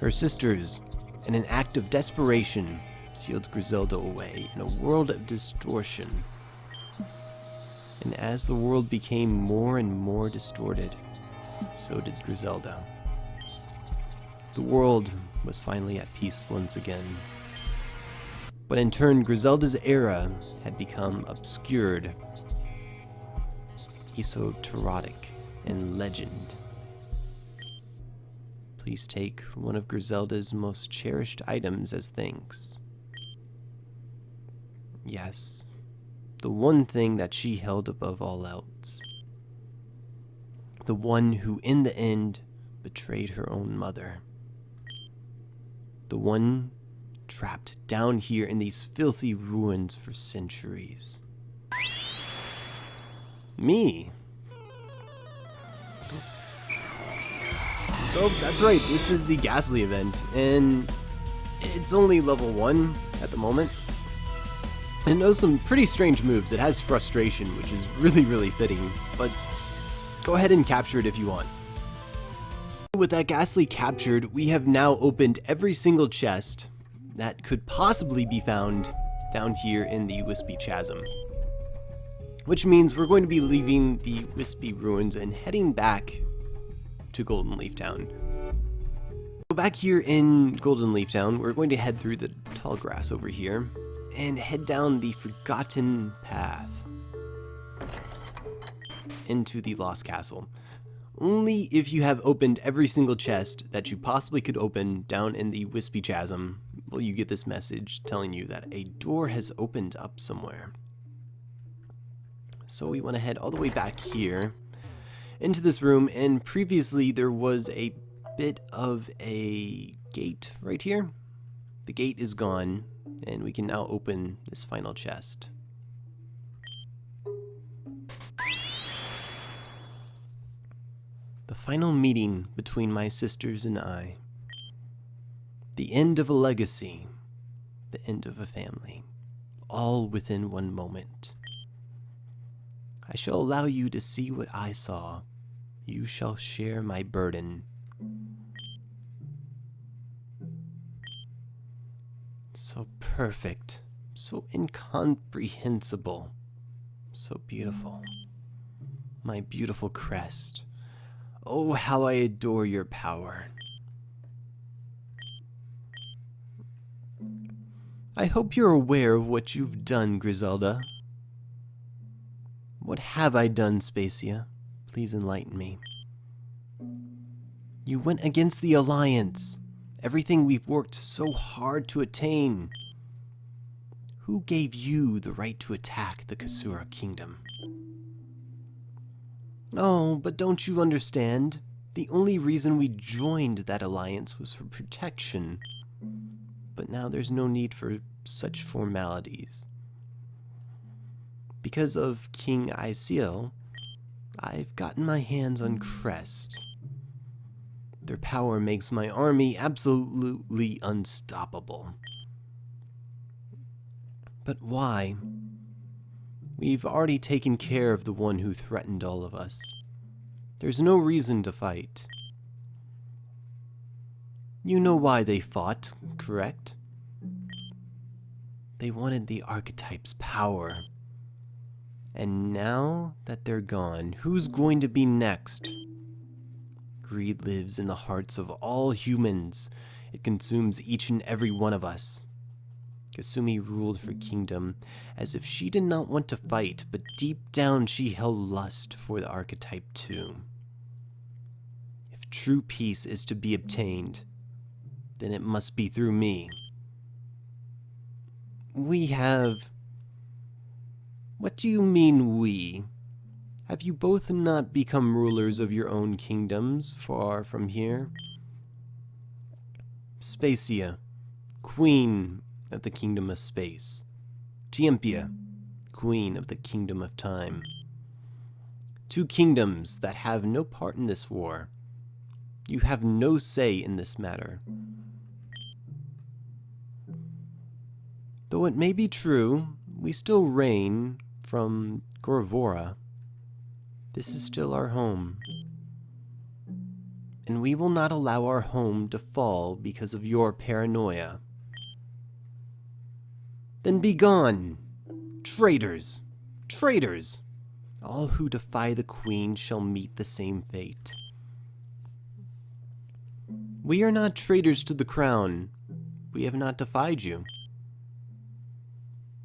Her sisters, in an act of desperation, sealed Griselda away in a world of distortion. And as the world became more and more distorted, so did Griselda. The world was finally at peace once again. But in turn, Griselda's era had become obscured, esoteric, and legend. Please take one of Griselda's most cherished items as thanks. Yes, the one thing that she held above all else. The one who, in the end, betrayed her own mother. The one trapped down here in these filthy ruins for centuries. Me. So, that's right, this is the Gastly event, and it's only level 1 at the moment. It knows some pretty strange moves. It has frustration, which is really fitting, but go ahead and capture it if you want. With that Gastly captured, we have now opened every single chest that could possibly be found down here in the Wispy Chasm. Which means we're going to be leaving the Wispy Ruins and heading back to Golden Leaf Town. So back here in Golden Leaf Town, we're going to head through the tall grass over here and head down the Forgotten Path into the Lost Castle. Only if you have opened every single chest that you possibly could open down in the Wispy Chasm will you get this message telling you that a door has opened up somewhere. So we want to head all the way back here into this room, and previously there was a bit of a gate right here. The gate is gone, and we can now open this final chest. The final meeting between my sisters and I. The end of a legacy. The end of a family. All within one moment. I shall allow you to see what I saw. You shall share my burden. So perfect. So incomprehensible. So beautiful. My beautiful crest. Oh, how I adore your power. I hope you're aware of what you've done, Griselda. What have I done, Spacia? Please enlighten me. You went against the Alliance. Everything we've worked so hard to attain. Who gave you the right to attack the Kasura Kingdom? Oh, but don't you understand? The only reason we joined that alliance was for protection. But now there's no need for such formalities. Because of King Isiel, I've gotten my hands on Crest. Their power makes my army absolutely unstoppable. But why? We've already taken care of the one who threatened all of us. There's no reason to fight. You know why they fought, correct? They wanted the archetype's power. And now that they're gone, who's going to be next? Greed lives in the hearts of all humans. It consumes each and every one of us. Kasumi ruled her kingdom as if she did not want to fight, but deep down she held lust for the archetype too. If true peace is to be obtained, then it must be through me. We have... What do you mean, we? Have you both not become rulers of your own kingdoms far from here? Spacia, queen of the kingdom of space. Tiempia, queen of the kingdom of time. Two kingdoms that have no part in this war. You have no say in this matter. Though it may be true, we still reign from Gardevoirite. This is still our home. And we will not allow our home to fall because of your paranoia. Then be gone! Traitors! Traitors! All who defy the Queen shall meet the same fate. We are not traitors to the crown. We have not defied you.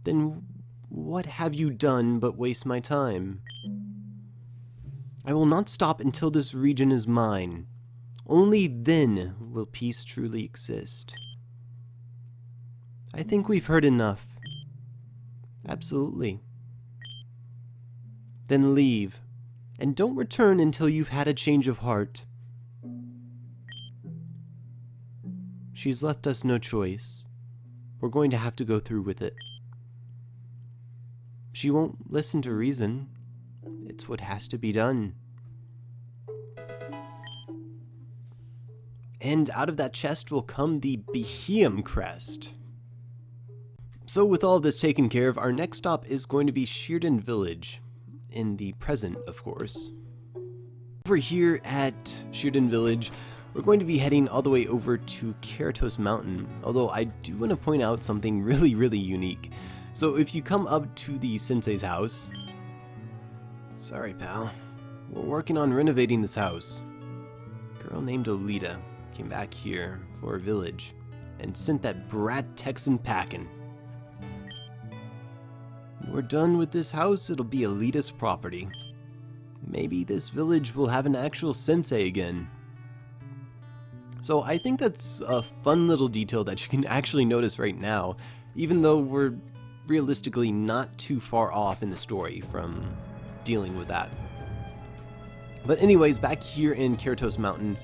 Then what have you done but waste my time? I will not stop until this region is mine. Only then will peace truly exist. I think we've heard enough. Absolutely. Then leave, and don't return until you've had a change of heart. She's left us no choice. We're going to have to go through with it. She won't listen to reason. It's what has to be done. And out of that chest will come the Beheeyem Crest. So with all this taken care of, our next stop is going to be Gearen Village. In the present, of course. Over here at Gearen Village, we're going to be heading all the way over to Carotos Mountain. Although I do want to point out something really unique. So if you come up to the sensei's house... Sorry, pal. We're working on renovating this house. A girl named Olita came back here for a village and sent that brat Texan packing. When we're done with this house, it'll be Olita's property. Maybe this village will have an actual sensei again. So I think that's a fun little detail that you can actually notice right now, even though we're realistically not too far off in the story from dealing with that. But anyways, back here in Carotos Mountain,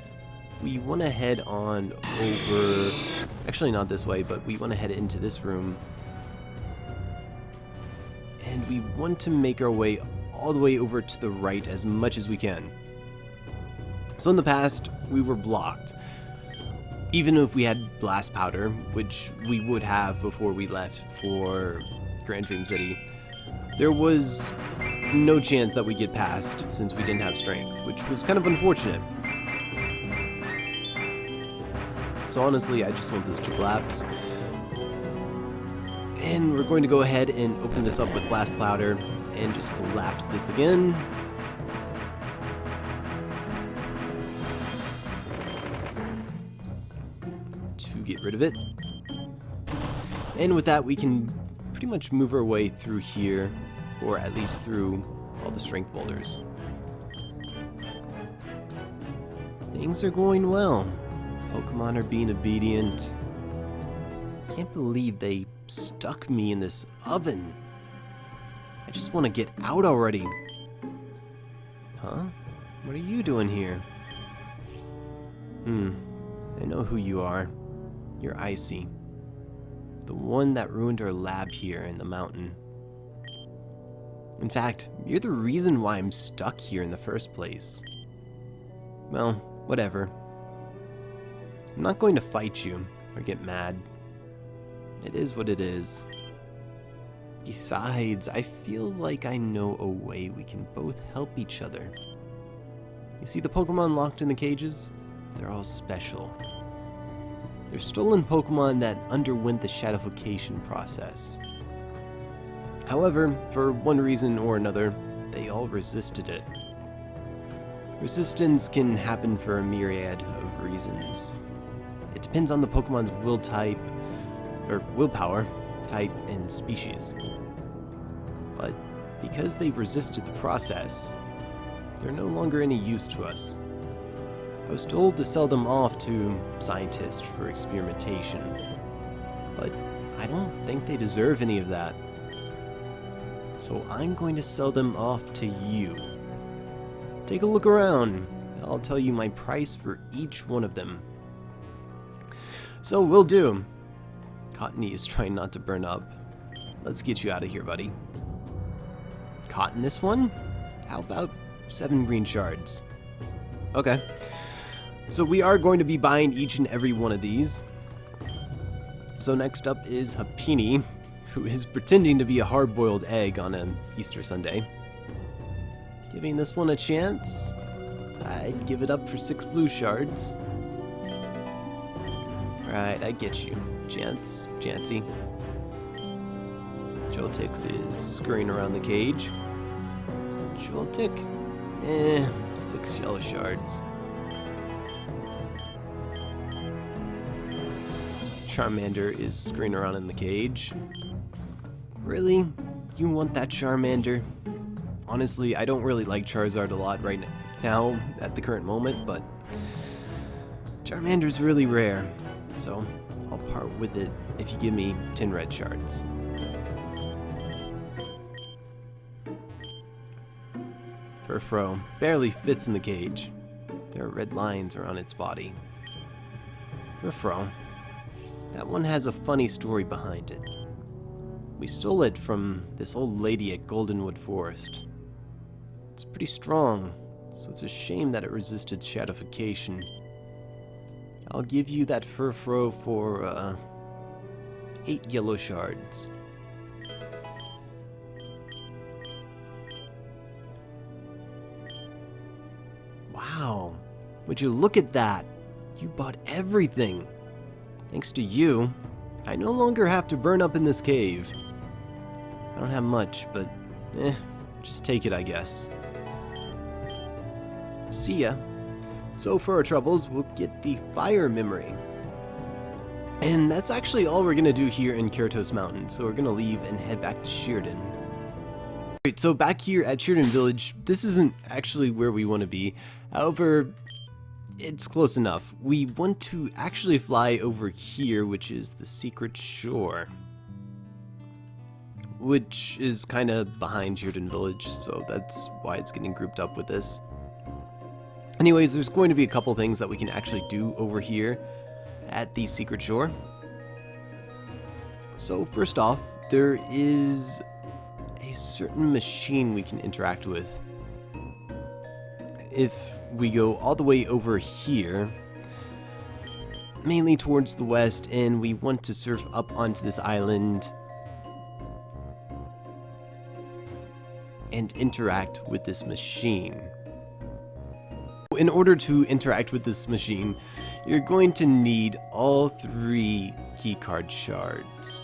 we want to head on over... Actually, not this way, but we want to head into this room. And we want to make our way all the way over to the right as much as we can. So in the past, we were blocked. Even if we had blast powder, which we would have before we left for Grand Dream City, there was no chance that we'd get past since we didn't have strength, which was kind of unfortunate. So honestly, I just want this to collapse. And we're going to go ahead and open this up with blast powder and just collapse this again. To get rid of it. And with that, we can pretty much move our way through here, or at least through all the strength boulders. Things are going well. Pokemon are being obedient. Can't believe they stuck me in this oven. I just want to get out already. Huh? What are you doing here? I know who you are. You're Icy. The one that ruined our lab here in the mountain. In fact, you're the reason why I'm stuck here in the first place. Well, whatever. I'm not going to fight you or get mad. It is what it is. Besides, I feel like I know a way we can both help each other. You see the Pokemon locked in the cages? They're all special. They're stolen Pokemon that underwent the shadification process. However, for one reason or another, they all resisted it. Resistance can happen for a myriad of reasons. It depends on the Pokemon's will type, or willpower, type, and species. But because they've resisted the process, they're no longer any use to us. I was told to sell them off to scientists for experimentation, but I don't think they deserve any of that. So I'm going to sell them off to you. Take a look around. I'll tell you my price for each one of them. So will do. Cottonee is trying not to burn up. Let's get you out of here, buddy. Cotton this one? How about 7 green shards? Okay. So we are going to be buying each and every one of these. So next up is Happiny, who is pretending to be a hard-boiled egg on an Easter Sunday. Giving this one a chance. I'd give it up for 6 blue shards. Right, I get you. Chansey. Joltik is scurrying around the cage. Joltik? 6 yellow shards. Charmander is scurrying around in the cage. Really? You want that Charmander? Honestly, I don't really like Charizard a lot right now at the current moment, but Charmander's really rare, so I'll part with it if you give me 10 red shards. Furfrou barely fits in the cage. There are red lines around its body. Furfrou, that one has a funny story behind it. We stole it from this old lady at Goldenwood Forest. It's pretty strong, so it's a shame that it resisted shadification. I'll give you that Furfrou for 8 yellow shards. Wow, would you look at that? You bought everything. Thanks to you, I no longer have to burn up in this cave. I don't have much, but just take it, I guess. See ya. So for our troubles, we'll get the fire memory. And that's actually all we're gonna do here in Carotos Mountain, so we're gonna leave and head back to Gearen. Alright, so back here at Gearen Village, this isn't actually where we want to be. However, it's close enough. We want to actually fly over here, which is the secret shore. Which is kind of behind Gearen Village, so that's why it's getting grouped up with this. Anyways, there's going to be a couple things that we can actually do over here at the secret shore. So first off, there is a certain machine we can interact with. If we go all the way over here, mainly towards the west, and we want to surf up onto this island and interact with this machine. In order to interact with this machine, you're going to need all 3 keycard shards.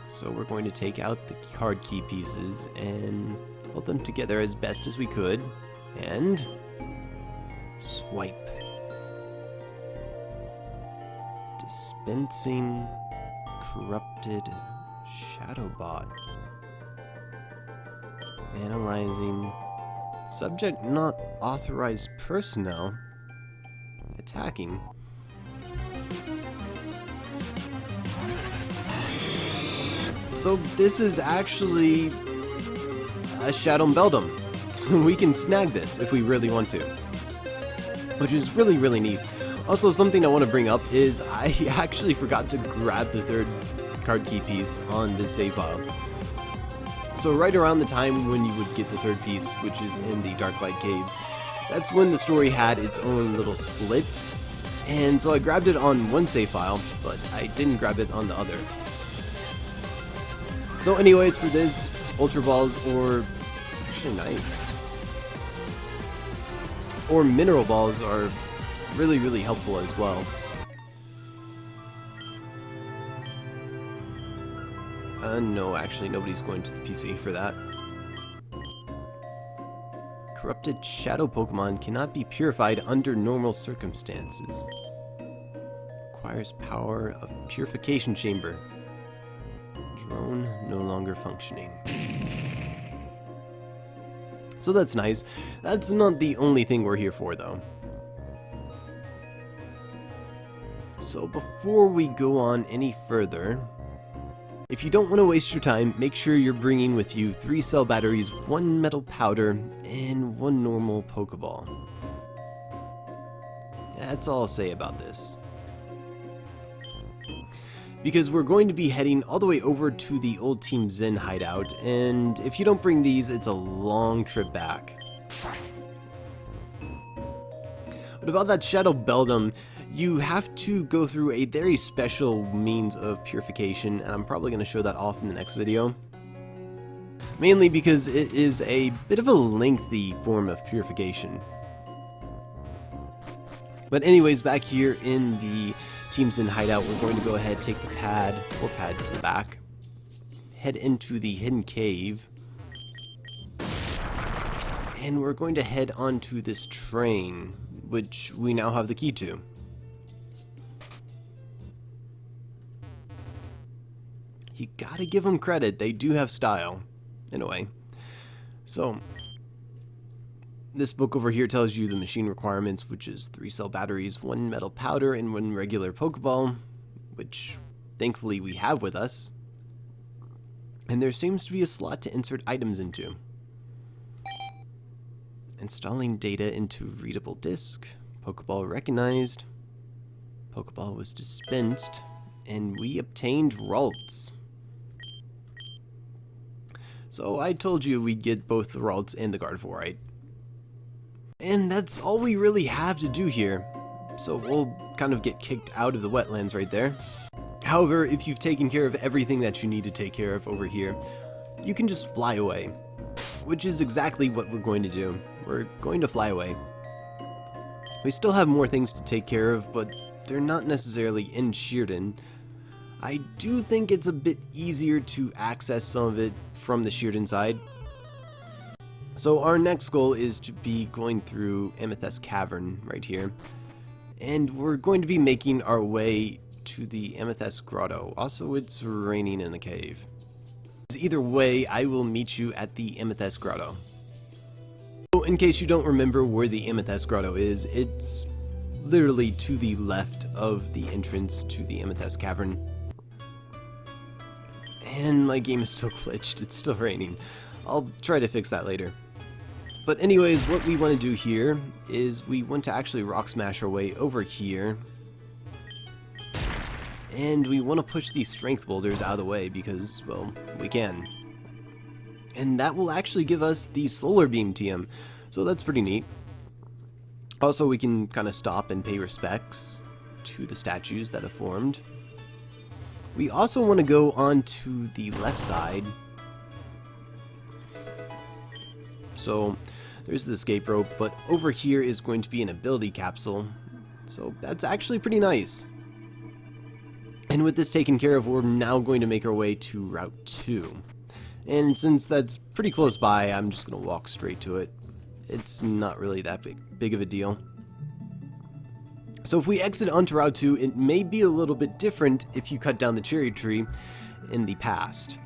So we're going to take out the card key pieces and hold them together as best as we could, and swipe. Dispensing corrupted Shadowbot. Analyzing. Subject not authorized personnel. Attacking. So this is actually a Shadow Beldum. So we can snag this if we really want to. Which is really, really neat. Also, something I want to bring up is I actually forgot to grab the 3rd card key piece on this save file. So right around the time when you would get the 3rd piece, which is in the Darklight Caves, that's when the story had its own little split. And so I grabbed it on one save file, but I didn't grab it on the other. So anyways, for this, Ultra Balls, or actually nice, or Mineral Balls are really, really helpful as well. No, actually, nobody's going to the PC for that. Corrupted Shadow Pokemon cannot be purified under normal circumstances. Requires power of Purification Chamber. Drone no longer functioning. So that's nice. That's not the only thing we're here for, though. So before we go on any further, if you don't want to waste your time, make sure you're bringing with you 3 cell batteries, 1 metal powder, and 1 normal Pokeball. That's all I'll say about this. Because we're going to be heading all the way over to the old Team Zen hideout, and if you don't bring these, it's a long trip back. But about that Shadow Beldum, you have to go through a very special means of purification, and I'm probably going to show that off in the next video. Mainly because it is a bit of a lengthy form of purification. But anyways, back here in the Team Zen hideout, we're going to go ahead, take the pad to the back, head into the hidden cave, and we're going to head onto this train, which we now have the key to. You gotta give them credit, they do have style, in a way. So, this book over here tells you the machine requirements, which is 3 cell batteries, 1 metal powder, and 1 regular Pokeball, which thankfully we have with us. And there seems to be a slot to insert items into. Installing data into readable disk. Pokeball recognized. Pokeball was dispensed. And we obtained Ralts. So I told you we'd get both the Ralts and the Gardevoirite. And that's all we really have to do here. So we'll kind of get kicked out of the wetlands right there. However, if you've taken care of everything that you need to take care of over here, you can just fly away. Which is exactly what we're going to do. We're going to fly away. We still have more things to take care of, but they're not necessarily in Gearen. I do think it's a bit easier to access some of it from the Gearen side. So our next goal is to be going through Amethyst Cavern right here. And we're going to be making our way to the Amethyst Grotto. Also, it's raining in the cave. Either way, I will meet you at the Amethyst Grotto. So in case you don't remember where the Amethyst Grotto is, it's literally to the left of the entrance to the Amethyst Cavern. And my game is still glitched, it's still raining. I'll try to fix that later. But anyways, what we want to do here is we want to actually rock smash our way over here. And we want to push these strength boulders out of the way because, well, we can. And that will actually give us the Solar Beam TM, so that's pretty neat. Also, we can kind of stop and pay respects to the statues that have formed. We also want to go on to the left side. So, there's the escape rope, but over here is going to be an ability capsule. So, that's actually pretty nice. And with this taken care of, we're now going to make our way to Route 2. And since that's pretty close by, I'm just going to walk straight to it. It's not really that big of a deal. So if we exit onto Route 2, it may be a little bit different if you cut down the cherry tree in the past.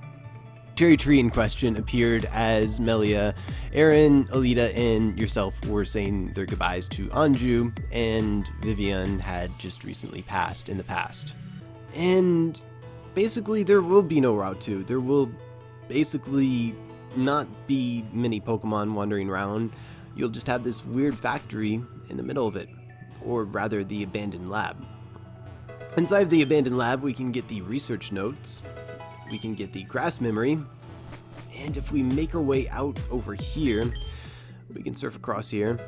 Cherry tree in question appeared as Melia, Aaron, Alita, and yourself were saying their goodbyes to Anju, and Vivian had just recently passed in the past. And basically there will be no Route 2. There will basically not be many Pokemon wandering around. You'll just have this weird factory in the middle of it, or rather the abandoned lab. Inside the abandoned lab we can get the research notes, we can get the grass memory, and if we make our way out over here, we can surf across here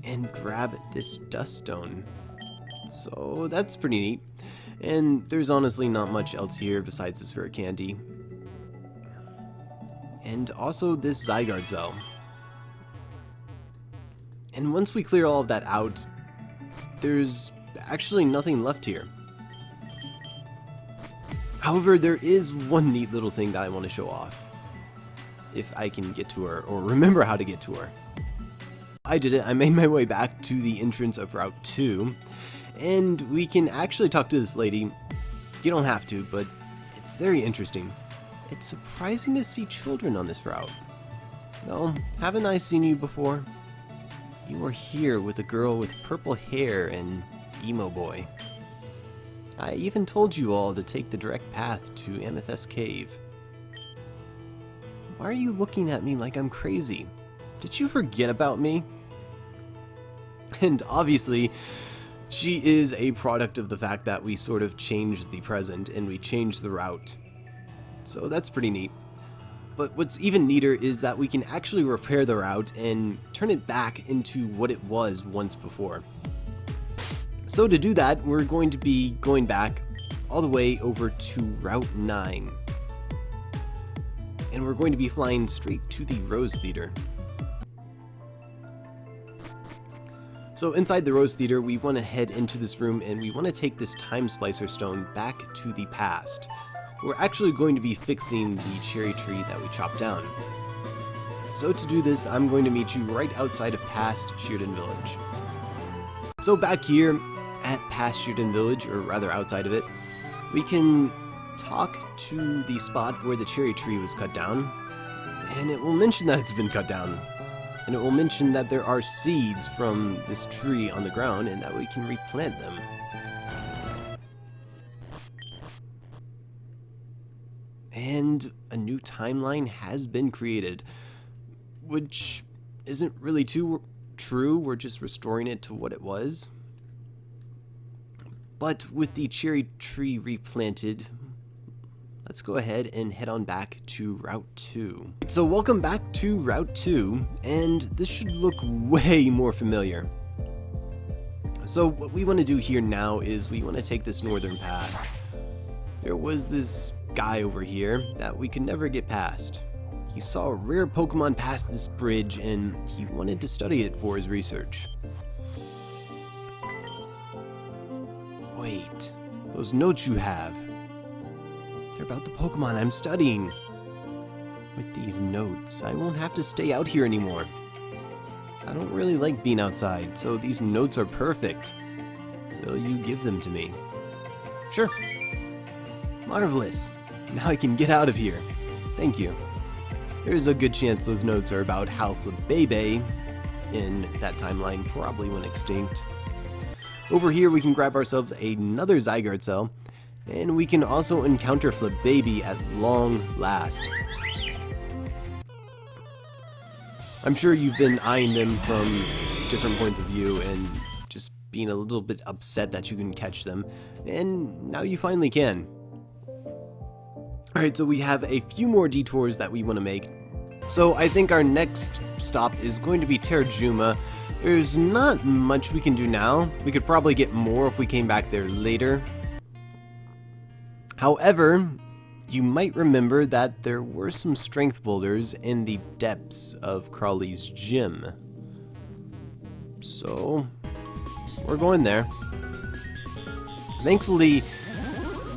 and grab this dust stone. So that's pretty neat. And there's honestly not much else here besides this rare candy. And also this Zygarde Cell. And once we clear all of that out, there's actually nothing left here. However, there is one neat little thing that I want to show off. If I can get to her, or remember how to get to her. I did it. I made my way back to the entrance of Route 2. And we can actually talk to this lady. You don't have to, but it's very interesting. It's surprising to see children on this route. Well, haven't I seen you before? You were here with a girl with purple hair and emo boy. I even told you all to take the direct path to Amethyst Cave. Why are you looking at me like I'm crazy? Did you forget about me? And obviously, she is a product of the fact that we sort of changed the present and we changed the route. So that's pretty neat. But what's even neater is that we can actually repair the route and turn it back into what it was once before. So to do that, we're going to be going back all the way over to Route 9. And we're going to be flying straight to the Rose Theater. So inside the Rose Theater, we want to head into this room and we want to take this Time Splicer Stone back to the past. We're actually going to be fixing the cherry tree that we chopped down. So to do this, I'm going to meet you right outside of past Gearen Village. So back here at past Gearen Village, or rather outside of it, we can talk to the spot where the cherry tree was cut down, and it will mention that it's been cut down. And it will mention that there are seeds from this tree on the ground and that we can replant them. And a new timeline has been created, which isn't really too true. We're just restoring it to what it was. But with the cherry tree replanted, let's go ahead and head on back to Route 2. So welcome back to Route 2, and this should look way more familiar. So what we want to do here now is we want to take this northern path. There was this guy over here that we could never get past. He saw a rare Pokemon pass this bridge and he wanted to study it for his research. Wait, those notes you have, they're about the Pokemon I'm studying. With these notes, I won't have to stay out here anymore. I don't really like being outside, so these notes are perfect. Will you give them to me? Sure. Marvelous. Now I can get out of here. Thank you. There's a good chance those notes are about how Flabebe in that timeline probably went extinct. Over here we can grab ourselves another Zygarde Cell, and we can also encounter Flabebe at long last. I'm sure you've been eyeing them from different points of view and just being a little bit upset that you can catch them, and now you finally can. Alright, so we have a few more detours that we want to make. So I think our next stop is going to be Terrajuma. There's not much we can do now. We could probably get more if we came back there later. However, you might remember that there were some strength boulders in the depths of Crawley's gym. So, we're going there. Thankfully,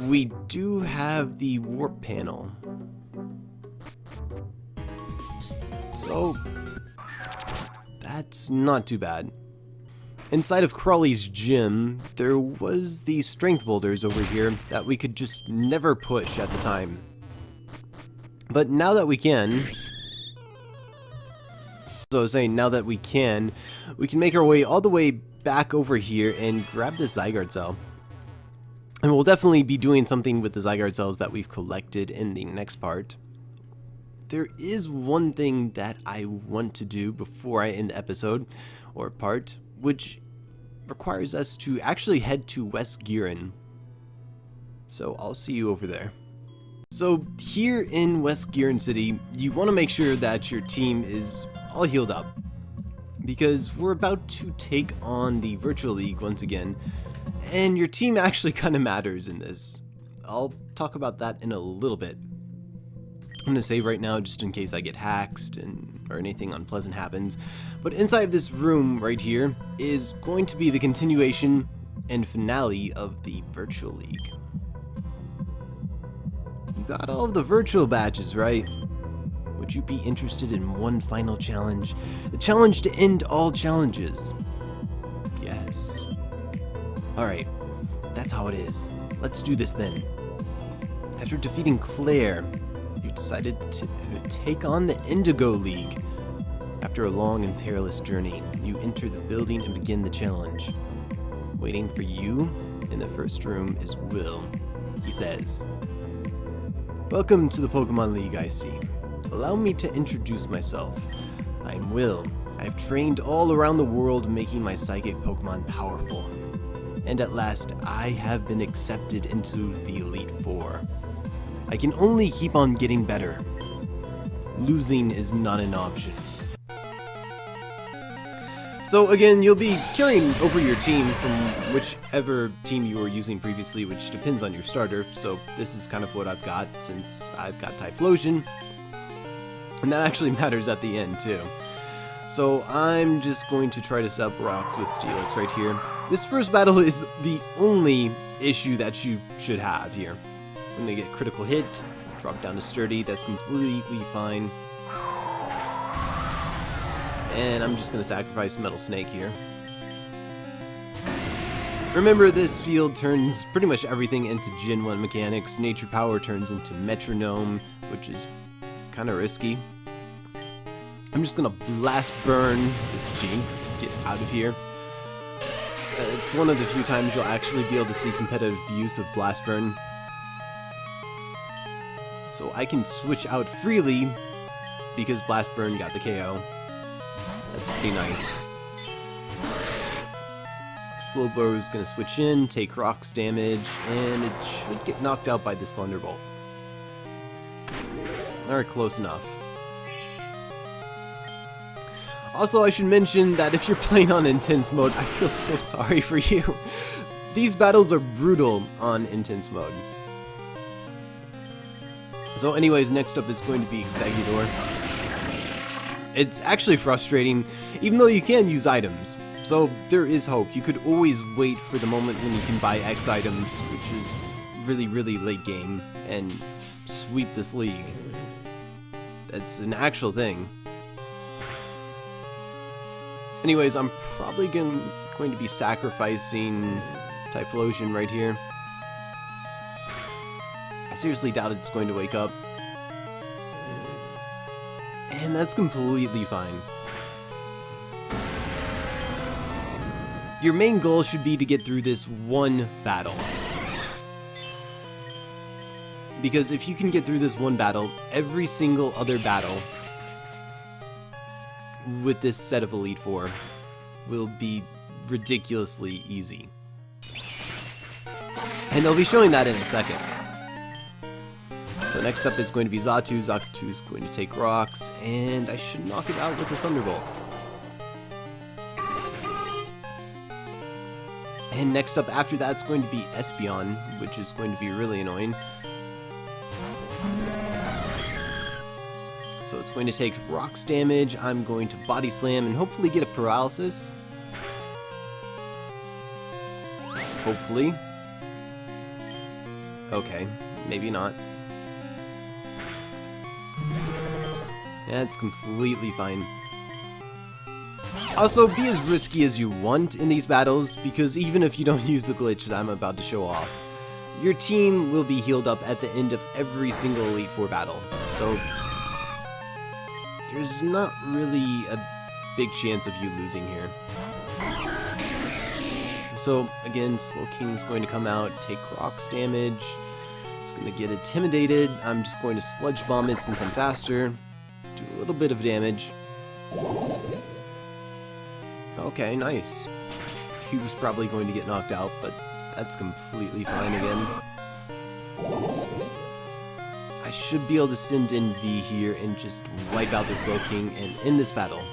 we do have the warp panel. So, that's not too bad. Inside of Crawley's gym, there was the strength boulders over here that we could just never push at the time. But now that we can, so I was saying, now that we can make our way all the way back over here and grab this Zygarde Cell. And we'll definitely be doing something with the Zygarde Cells that we've collected in the next part. There is one thing that I want to do before I end the episode, or part, which requires us to actually head to West Gearen. So I'll see you over there. So here in West Gearen City, you want to make sure that your team is all healed up, because we're about to take on the Virtual League once again, and your team actually kind of matters in this. I'll talk about that in a little bit. I'm going to save right now just in case I get hacked or anything unpleasant happens. But inside of this room right here is going to be the continuation and finale of the Virtual League. You got all of the virtual badges, right? Would you be interested in one final challenge? The challenge to end all challenges. Yes. Alright, that's how it is. Let's do this then. After defeating Claire, you decided to take on the Indigo League. After a long and perilous journey, you enter the building and begin the challenge. Waiting for you in the first room is Will. He says, "Welcome to the Pokemon League, I see. Allow me to introduce myself. I'm Will. I've trained all around the world making my psychic Pokemon powerful. And at last, I have been accepted into the Elite Four. I can only keep on getting better. Losing is not an option." So again, you'll be carrying over your team from whichever team you were using previously, which depends on your starter. So this is kind of what I've got, since I've got Typhlosion. And that actually matters at the end too. So I'm just going to try to set up rocks with Steelix right here. This first battle is the only issue that you should have here. When they get critical hit, drop down to sturdy, that's completely fine. And I'm just going to sacrifice Metal Snake here. Remember, this field turns pretty much everything into Gen 1 mechanics. Nature Power turns into Metronome, which is kind of risky. I'm just gonna Blast Burn this Jinx, get out of here. It's one of the few times you'll actually be able to see competitive use of Blast Burn. So I can switch out freely because Blast Burn got the KO. That's pretty nice. Slowbro is going to switch in, take rocks damage, and it should get knocked out by this Thunderbolt. Alright, close enough. Also, I should mention that if you're playing on Intense mode, I feel so sorry for you. These battles are brutal on Intense mode. So anyways, next up is going to be Exeggutor. It's actually frustrating, even though you can use items. So there is hope. You could always wait for the moment when you can buy X items, which is really, really late game, and sweep this league. That's an actual thing. Anyways, I'm probably going to be sacrificing Typhlosion right here. I seriously doubt it's going to wake up. And that's completely fine. Your main goal should be to get through this one battle. Because if you can get through this one battle, every single other battle with this set of Elite Four will be ridiculously easy. And I'll be showing that in a second. So next up is going to be Xatu. Xatu is going to take rocks, and I should knock it out with a Thunderbolt. And next up after that's going to be Espeon, which is going to be really annoying. So it's going to take rocks damage. I'm going to Body Slam and hopefully get a Paralysis. Hopefully. Okay, maybe not. That's completely fine. Also, be as risky as you want in these battles, because even if you don't use the glitch that I'm about to show off, your team will be healed up at the end of every single Elite Four battle. So there's not really a big chance of you losing here. So again, Slowking's going to come out, take rocks damage. It's going to get intimidated. I'm just going to Sludge Bomb it since I'm faster. Do a little bit of damage. Okay, nice. He was probably going to get knocked out, but that's completely fine again. I should be able to send in V here and just wipe out the Slowking and end this battle.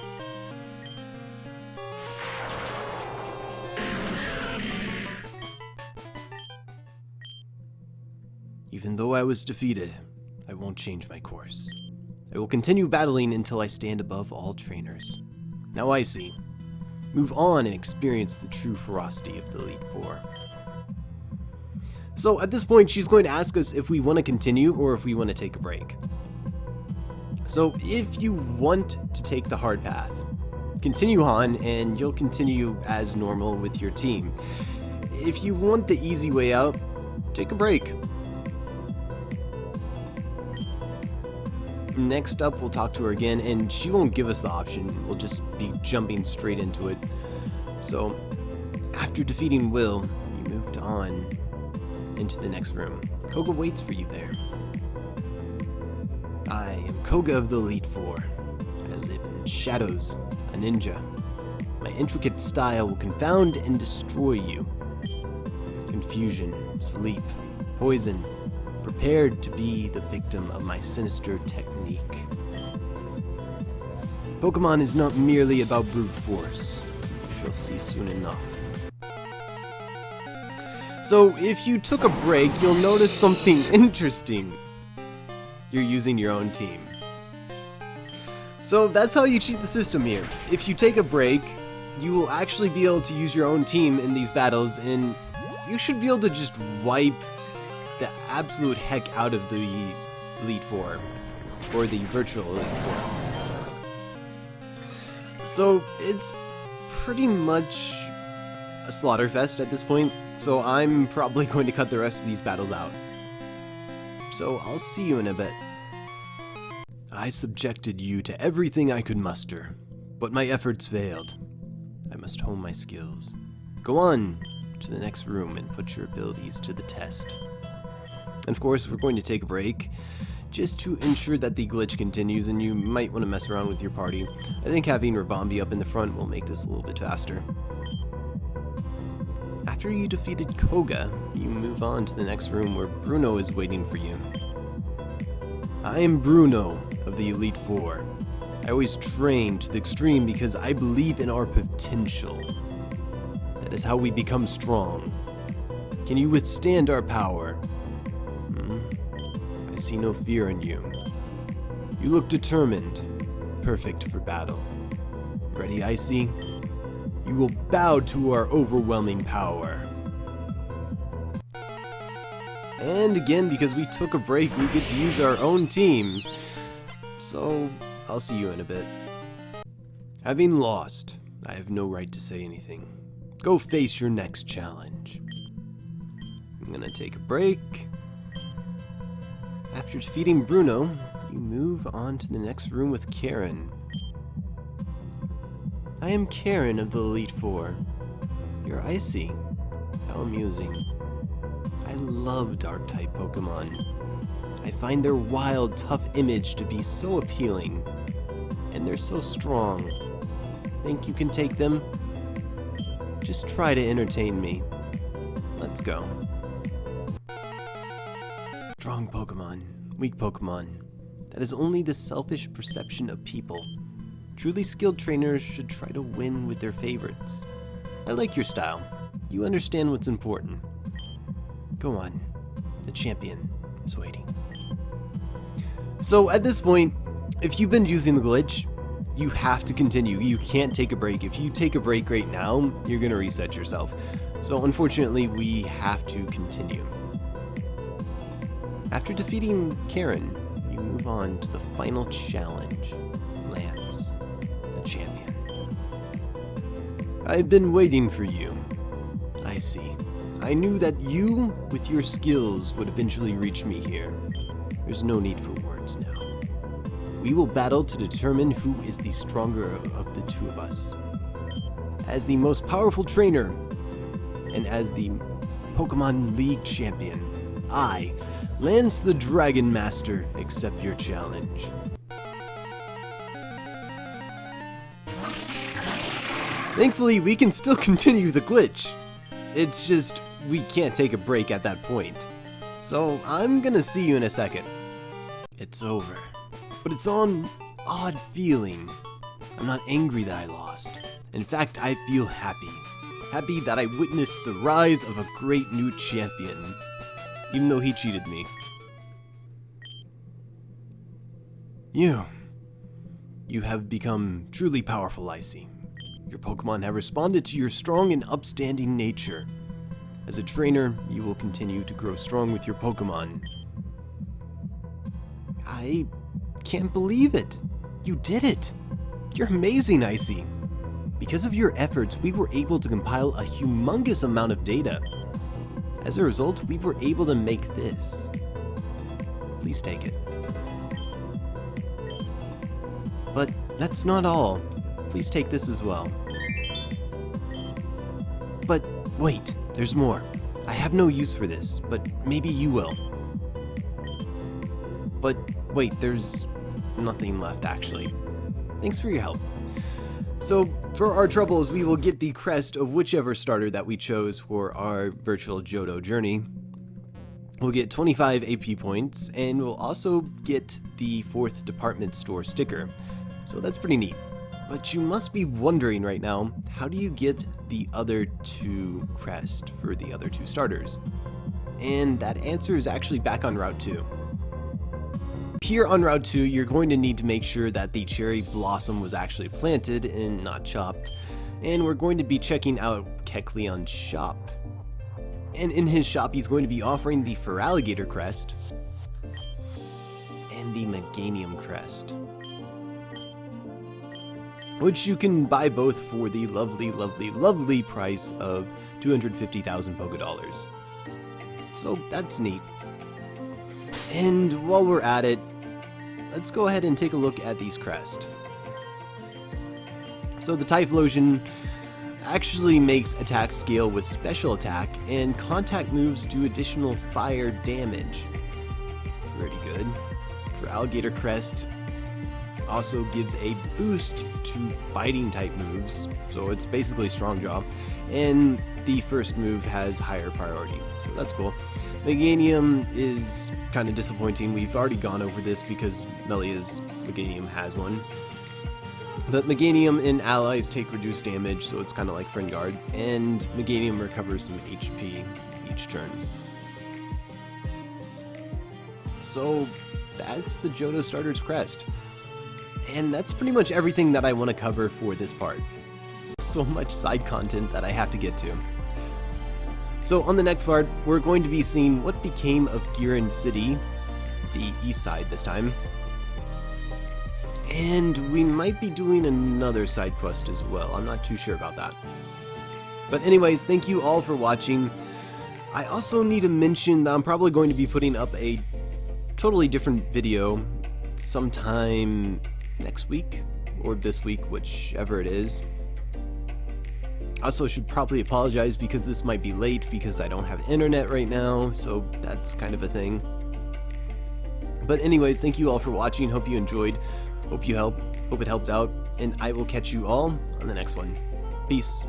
Even though I was defeated, I won't change my course. I will continue battling until I stand above all trainers. Now I see. Move on and experience the true ferocity of the Elite Four. So at this point, she's going to ask us if we want to continue or if we want to take a break. So if you want to take the hard path, continue on and you'll continue as normal with your team. If you want the easy way out, take a break. Next up, we'll talk to her again, and she won't give us the option. We'll just be jumping straight into it. So, after defeating Will, you moved on into the next room. Koga waits for you there. I am Koga of the Elite Four. I live in shadows, a ninja. My intricate style will confound and destroy you. Confusion, sleep, poison. Prepared to be the victim of my sinister technique. Pokemon is not merely about brute force. You shall see soon enough. So, if you took a break, you'll notice something interesting. You're using your own team. So, that's how you cheat the system here. If you take a break, you will actually be able to use your own team in these battles, and you should be able to just wipe the absolute heck out of the Elite Four, or the virtual Elite Four. So it's pretty much a slaughterfest at this point, so I'm probably going to cut the rest of these battles out. So I'll see you in a bit. I subjected you to everything I could muster, but my efforts failed. I must hone my skills. Go on to the next room and put your abilities to the test. And of course, we're going to take a break, just to ensure that the glitch continues, and you might want to mess around with your party. I think having Rabombi up in the front will make this a little bit faster. After you defeated Koga, you move on to the next room where Bruno is waiting for you. I am Bruno of the Elite Four. I always train to the extreme because I believe in our potential. That is how we become strong. Can you withstand our power? I see no fear in you. You look determined, perfect for battle. Ready, Icy? You will bow to our overwhelming power. And again, because we took a break, we get to use our own team. So, I'll see you in a bit. Having lost, I have no right to say anything. Go face your next challenge. I'm gonna take a break. After defeating Bruno, you move on to the next room with Karen. I am Karen of the Elite Four. You're Icy. How amusing. I love Dark-type Pokemon. I find their wild, tough image to be so appealing. And they're so strong. Think you can take them? Just try to entertain me. Let's go. Strong Pokemon, weak Pokemon. That is only the selfish perception of people. Truly skilled trainers should try to win with their favorites. I like your style. You understand what's important. Go on. The champion is waiting. So at this point, if you've been using the glitch, you have to continue. You can't take a break. If you take a break right now, you're going to reset yourself. So unfortunately, we have to continue. After defeating Karen, you move on to the final challenge, Lance, the champion. I've been waiting for you. I see. I knew that you, with your skills, would eventually reach me here. There's no need for words now. We will battle to determine who is the stronger of the two of us. As the most powerful trainer, and as the Pokemon League champion, I, Lance the Dragon Master, accept your challenge. Thankfully, we can still continue the glitch. It's just, we can't take a break at that point. So, I'm gonna see you in a second. It's over. But it's an odd feeling. I'm not angry that I lost. In fact, I feel happy. Happy that I witnessed the rise of a great new champion. Even though he cheated me. You have become truly powerful, Icy. Your Pokemon have responded to your strong and upstanding nature. As a trainer, you will continue to grow strong with your Pokemon. I can't believe it. You did it. You're amazing, Icy. Because of your efforts, we were able to compile a humongous amount of data. As a result, we were able to make this. Please take it. But that's not all. Please take this as well. But wait, there's more. I have no use for this, but maybe you will. But wait, there's nothing left actually. Thanks for your help. So for our troubles, we will get the crest of whichever starter that we chose for our virtual Johto journey. We'll get 25 AP points, and we'll also get the 4th department store sticker. So that's pretty neat. But you must be wondering right now, how do you get the other 2 crests for the other 2 starters? And that answer is actually back on Route 2. Here on Route 2, you're going to need to make sure that the cherry blossom was actually planted and not chopped. And we're going to be checking out Kecleon's shop. And in his shop, he's going to be offering the Feraligatr Crest and the Beheeyem Crest. which you can buy both for the lovely price of 250,000 Pokedollars. So that's neat. And while we're at it, let's go ahead and take a look at these Crests. So the Typhlosion actually makes attack scale with special attack, and contact moves do additional fire damage. Pretty good. For Alligator Crest, also gives a boost to biting type moves, so it's basically Strong Jaw, and the first move has higher priority, so that's cool. Meganium is kind of disappointing. We've already gone over this because Melia's Meganium has one. But Meganium and allies take reduced damage, so it's kind of like Friend Guard, and Meganium recovers some HP each turn. So that's the Johto Starter's Crest. And that's pretty much everything that I want to cover for this part. So much side content that I have to get to. So on the next part, we're going to be seeing what became of Gearen City, the east side this time. And we might be doing another side quest as well. I'm not too sure about that. But anyways, thank you all for watching. I also need to mention that I'm probably going to be putting up a totally different video sometime next week or this week, whichever it is. Also should probably apologize because this might be late because I don't have internet right now, so that's kind of a thing. But anyways, thank you all for watching. Hope you enjoyed. Hope it helped out, and I will catch you all on the next one. Peace.